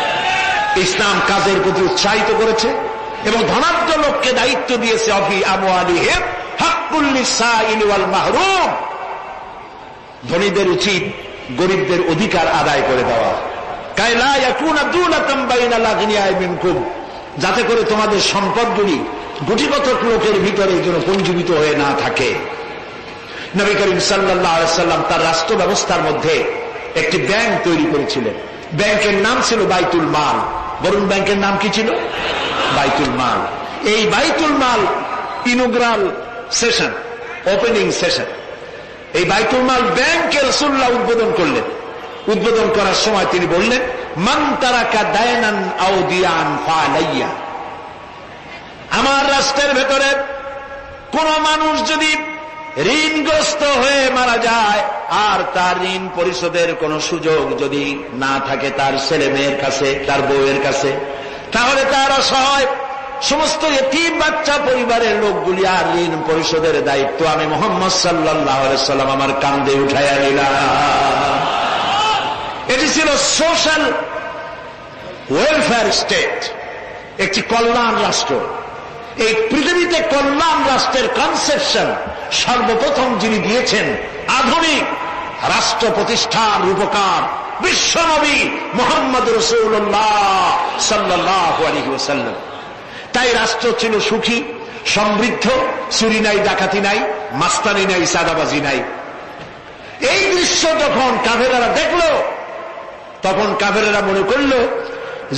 ইসলাম কাজের প্রতি উৎসাহিত করেছে এবং ধনাঢ্য লোককে দায়িত্ব দিয়েছে, অফি আমওয়ালিহিম হাক্কুল লিসাইলি ওয়াল মাহরুম। ধনীদের উচিত গরিবদের অধিকার আদায় করে দেওয়া। কাই লা ইয়াকুনা দুলাতাম বাইনাল আগনিয়া মিনকুম, যাতে করে তোমাদের সম্পদগুলি গুটিকতক লোকের ভিতরে যেন পঞ্জীবিত হয়ে না থাকে। নবী করিম সাল্লাল্লাহু আলাইহি সাল্লাম তার রাষ্ট্র ব্যবস্থার মধ্যে একটি ব্যাংক তৈরি করেছিলেন। ব্যাংকের নাম ছিল বাইতুল মাল। বরুণ ব্যাংকের নাম কি ছিল? বাইতুল মাল। এই বাইতুল মাল ইনোগ্রাল সেশন, ওপেনিং সেশন, এই বাইতুল মাল ব্যাংকে রাসূলুল্লাহ উদ্বোধন করলেন। উদ্বোধন করার সময় তিনি বললেন, মান তারাকা দায়নান আও দিয়ান ফালাইয়া, আমার রাষ্ট্রের ভেতরে কোন মানুষ যদি ঋণগ্রস্ত হয়ে মারা যায় আর তার ঋণ পরিশোধের কোন সুযোগ যদি না থাকে তার ছেলে মেয়ের কাছে, তার বউয়ের কাছে, তাহলে তার অসহায় সমস্ত এতিম বাচ্চা পরিবারের লোকগুলি আর ঋণ পরিশোধের দায়িত্ব আমি মুহাম্মদ সাল্লাল্লাহু আলাইহি সাল্লাম আমার কাঁধে উঠাইয়া নিলাম। এটি ছিল সোশ্যাল ওয়েলফেয়ার স্টেট, একটি কল্যাণ রাষ্ট্র। এই পৃথিবীতে কল্যাণ রাষ্ট্রের কনসেপশন সর্বপ্রথম যিনি দিয়েছেন আধুনিক রাষ্ট্র প্রতিষ্ঠার রূপকার বিশ্বনবী মুহাম্মদ রাসূলুল্লাহ সাল্লাল্লাহু আলাইহি ওয়াসাল্লাম। তাই রাষ্ট্র ছিল সুখী, সমৃদ্ধ, চুরি নাই, ডাকাতি নাই, মাস্তানি নাই, সাদাবাজি নাই। এই দৃশ্য যখন কাফেরেরা দেখলো, তখন কাফেরেরা মনে করলো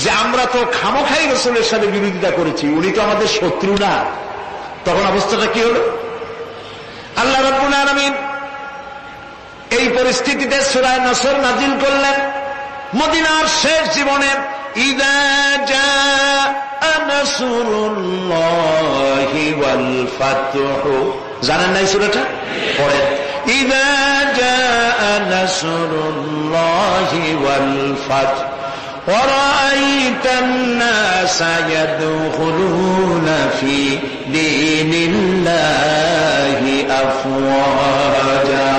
যে আমরা তো খামোখাই রাসূলের সাথে বিরোধিতা করেছি, উনি তো আমাদের শত্রু না। তখন অবস্থাটা কি হলো? আল্লাহ রাব্বুল আলামিন এই পরিস্থিতিতে সূরা নসর নাজিল করলেন মদিনার শেষ জীবনে। ইযা জাআ নাসরুল্লাহি ওয়াল ফাতহু, জানেন না এই সূরাটা? পড়েন। ইযা জাআ নাসরুল্লাহি ওয়াল ফাতহু وَرَأَيْتَ النَّاسَ يَدْخُلُونَ فِي دِينِ اللَّهِ أَفْوَاجًا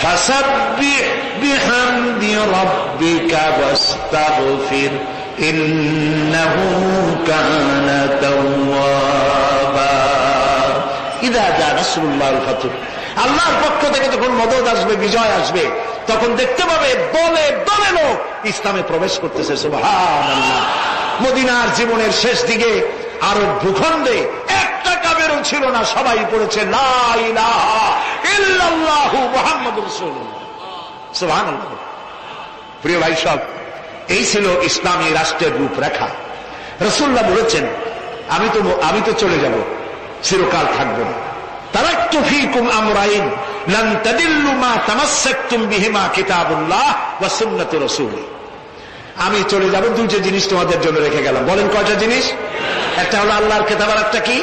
فَسَبِّحْ بِحَمْدِ رَبِّكَ وَاسْتَغْفِرْ إِنَّهُ كَانَ تَوَّابًا إِذَا جَاءَ نَصْرُ اللَّهِ وَالْفَتْحُ, আল্লাহর পক্ষ থেকে যখন মদদ আসবে, বিজয় আসবে, তখন দেখতে পাবে দলে দলে লোক ইসলামে প্রবেশ করতেছে। সুবহানাল্লাহ। মদিনার জীবনের শেষ দিকে আরব ভূখণ্ডে একটা কাফেরও ছিল না, সবাই পড়েছে লা ইলাহা ইল্লাল্লাহু মুহাম্মাদুর রাসূলুল্লাহ। সুবহানাল্লাহ। প্রিয় ভাই সব, এই ছিল ইসলামী রাষ্ট্রের রূপরেখা। রাসূলুল্লাহ বলেছেন, আমি তো চলে যাব, চিরকাল থাকব না। তারাকতু ফীকুম আমরাইন লান তাদিল্লু মা তামাসসাকতুম বিহিমা কিতাবুল্লাহ ওয়া সুন্নাতু রাসূলি। আমি চলে যাব, দুইটা জিনিস তোমাদের জন্য রেখে গেলাম। বলেন কয়টা জিনিস? একটা হলো আল্লাহর কিতাব, আর একটা কি?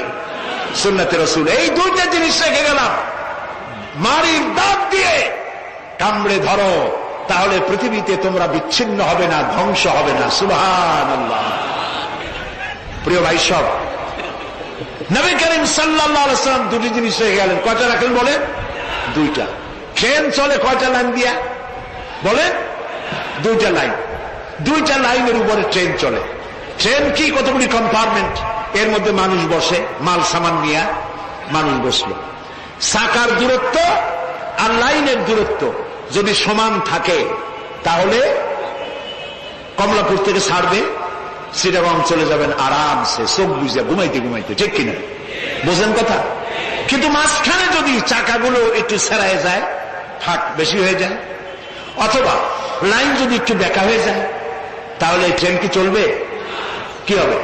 সুন্নাতে রাসূল। এই দুইটা জিনিস রেখে গেলাম। মারির দাঁত দিয়ে কামড়ে ধরো, তাহলে পৃথিবীতে তোমরা বিচ্ছিন্ন হবে না, ধ্বংস হবে না। সুবহানাল্লাহ। প্রিয় ভাই সব, নবী করিম সাল্লাল্লাহু আলাইহি ওয়াসাল্লাম দুটি জিনিস রেখে গেলেন। কয়টা রাখলেন বলেন? দুইটা। ট্রেন চলে কয়টা লাইন দিয়া? বলেন দুইটা লাইন। দুইটা লাইনের উপরে ট্রেন চলে। ট্রেন কি? কতগুলি কম্পার্টমেন্ট, এর মধ্যে মানুষ বসে, মাল সামান নিয়ে মানুষ বসলো। চাকার দূরত্ব আর লাইনের দূরত্ব যদি সমান থাকে, তাহলে কমলাপুর থেকে ছাড়বে, চিটাগং চলে যাবেন আরামসে, চোখ বুঝে ঘুমাইতে ঘুমাইতে। ঠিক কিনা? বোঝেন কথা? কিন্তু মাঝখানে যদি চাকাগুলো একটু ছেড়ায় যায়, ফাঁক বেশি হয়ে যায়, অথবা লাইন যদি একটু বেঁকা হয়ে যায়, তাহলে ট্রেন কি চলবে? কি হবে?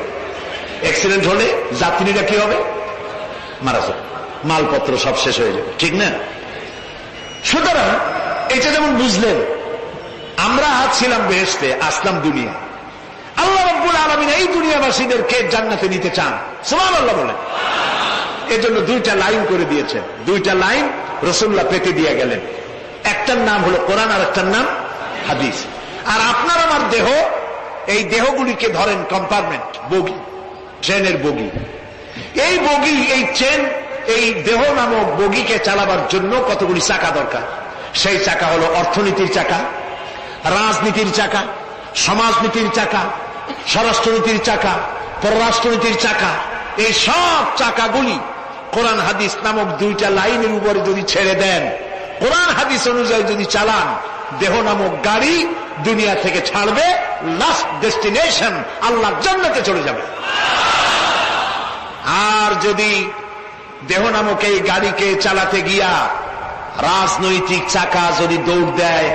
অ্যাক্সিডেন্ট হলে যাত্রীরা কি হবে? মারা যাবে, মালপত্র সব শেষ হয়ে যাবে। ঠিক না? সুতরাং এটা যেমন বুঝলেন, আমরা ছিলাম বেহেশতে, আসলাম দুনিয়া। আল্লাহ রাব্বুল আলামিন এই দুনিয়াবাসীদেরকে জান্নাতে নিতে চান। সুবহানাল্লাহ বলেন। এজন্য দুইটা লাইন করে দিয়েছেন। দুইটা লাইন রাসূলুল্লাহ পেতে দিয়ে গেলেন। একটার নাম হলো কোরআন, আর একটার নাম হাদিস। আর আপনার আমার দেহ, এই দেহগুলিকে ধরেন কম্পার্টমেন্ট, বগি, ট্রেনের বগি। এই বগি, এই ট্রেন, এই দেহ নামক বগিকে চালাবার জন্য কতগুলি চাকা দরকার। সেই চাকা হলো অর্থনীতির চাকা, রাজনীতির চাকা, সমাজনীতির চাকা, স্বরাষ্ট্রনীতির চাকা, পররাষ্ট্রনীতির চাকা। এই সব চাকাগুলি কোরআন হাদিস নামক দুইটা লাইনের উপরে যদি ছেড়ে দেন, কোরআন হাদিস অনুযায়ী যদি চালান, দেহ নামক গাড়ি দুনিয়া থেকে ছাড়বে, লাস্ট ডেস্টিনেশন, আল্লাহর জান্নাতে চলে যাবে। আর যদি দেহ নামক এই গাড়িকে চালাতে গিয়া রাজনৈতিক চাকা যদি দৌড় দেয়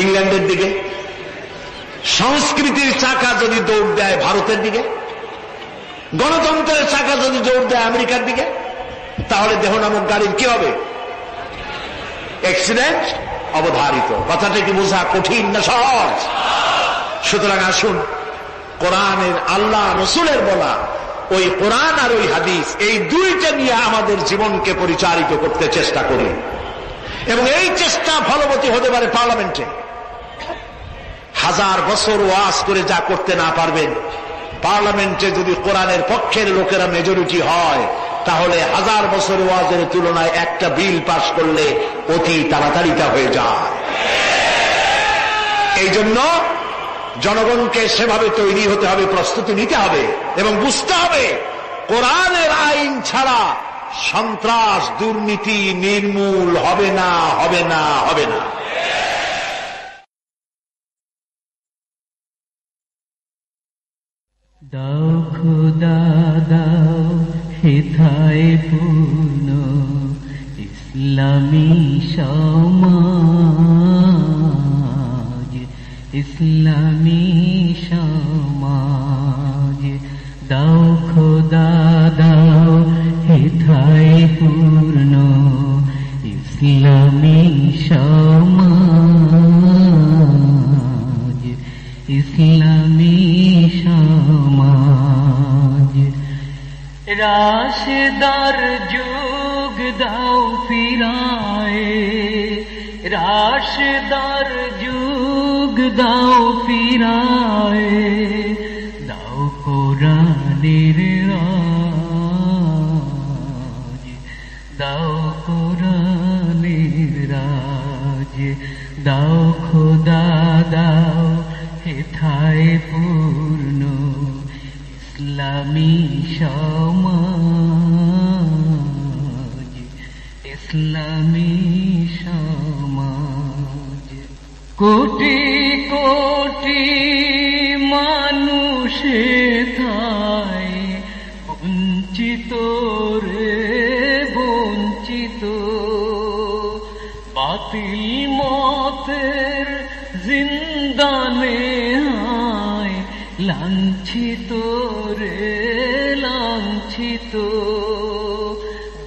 ইংল্যান্ডের দিকে, সংস্কৃতির চাকা যদি দৌড় দেয় ভারতের দিকে, গণতন্ত্রের চাকা যদি দৌড় দেয় আমেরিকার দিকে, তাহলে দেহ নামক গাড়ির কি হবে? অ্যাক্সিডেন্ট অবধারিত। কথাটা কি বোঝা কঠিন না সহজ? সুতরাং আসুন কোরআনের, আল্লাহ রসুলের বলা ওই কোরআন আর ওই হাদিস, এই দুইটা নিয়ে আমাদের জীবনকে পরিচালিত করতে চেষ্টা করি। এবং এই চেষ্টা ফলবতী হতে পারে পার্লামেন্টে। 1000 বছর ওয়াজ করে যা করতে না পারবেন, পার্লামেন্টে যদি কোরআনের পক্ষের লোকেরা মেজরিটি হয়, তাহলে 1000 বছর ওয়াজের তুলনায় একটা বিল পাশ করলে অতি তাড়াতাড়ি তা হয়ে যায়। এই জন্য জনগণকে সেভাবে তৈরি হতে হবে, প্রস্তুতি নিতে হবে এবং বুঝতে হবে কোরআনের আইন ছাড়া সন্ত্রাস, দুর্নীতি নির্মূল হবে না, হবে না, হবে না। দাও খোদা দাও হেথায় পূর্ণ ইসলামী সমাজ, ইসলামী সমাজ। দাও খোদা দাও হেথায় পূর্ণ ইসলামী সমাজ, ইসলামী সমাজ। রাশেদার যুগ দাও ফিরায়ে, রাশেদার যুগ দাও ফিরায়ে, দাও কোরআনের রাজ, দাও কোরআনের রাজ। দাও খোদা দাও হেথায় পূর্ণ ইসলামী সমাজ, ইসলামী সমাজ। কোটি কোটি মানুষ হেথায় বঞ্চিত রে বঞ্চিত, বাতিল মতের জিন্দানে হায় লাঞ্ছিত রে লাঞ্ছিত।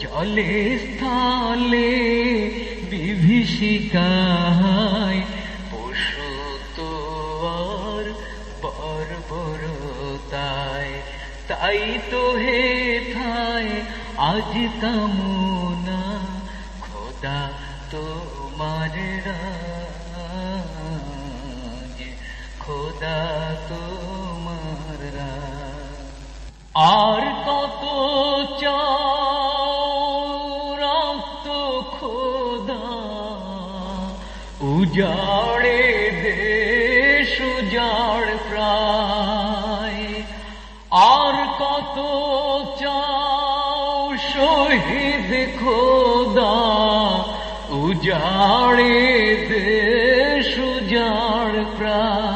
জলে স্থলে বিভীষিকায় পশু তো আর বর্বরতায়, তাই তো হেথায় আজ কামনা খোদা তোমার রাজ, খোদা তোমার রাজ। আর কত রক্ত খোদা উজাড়ে দেশ উজাড় প্রায়, আর কত শহীদ খোদা উজাড়ে দেশ উজাড় প্রায়।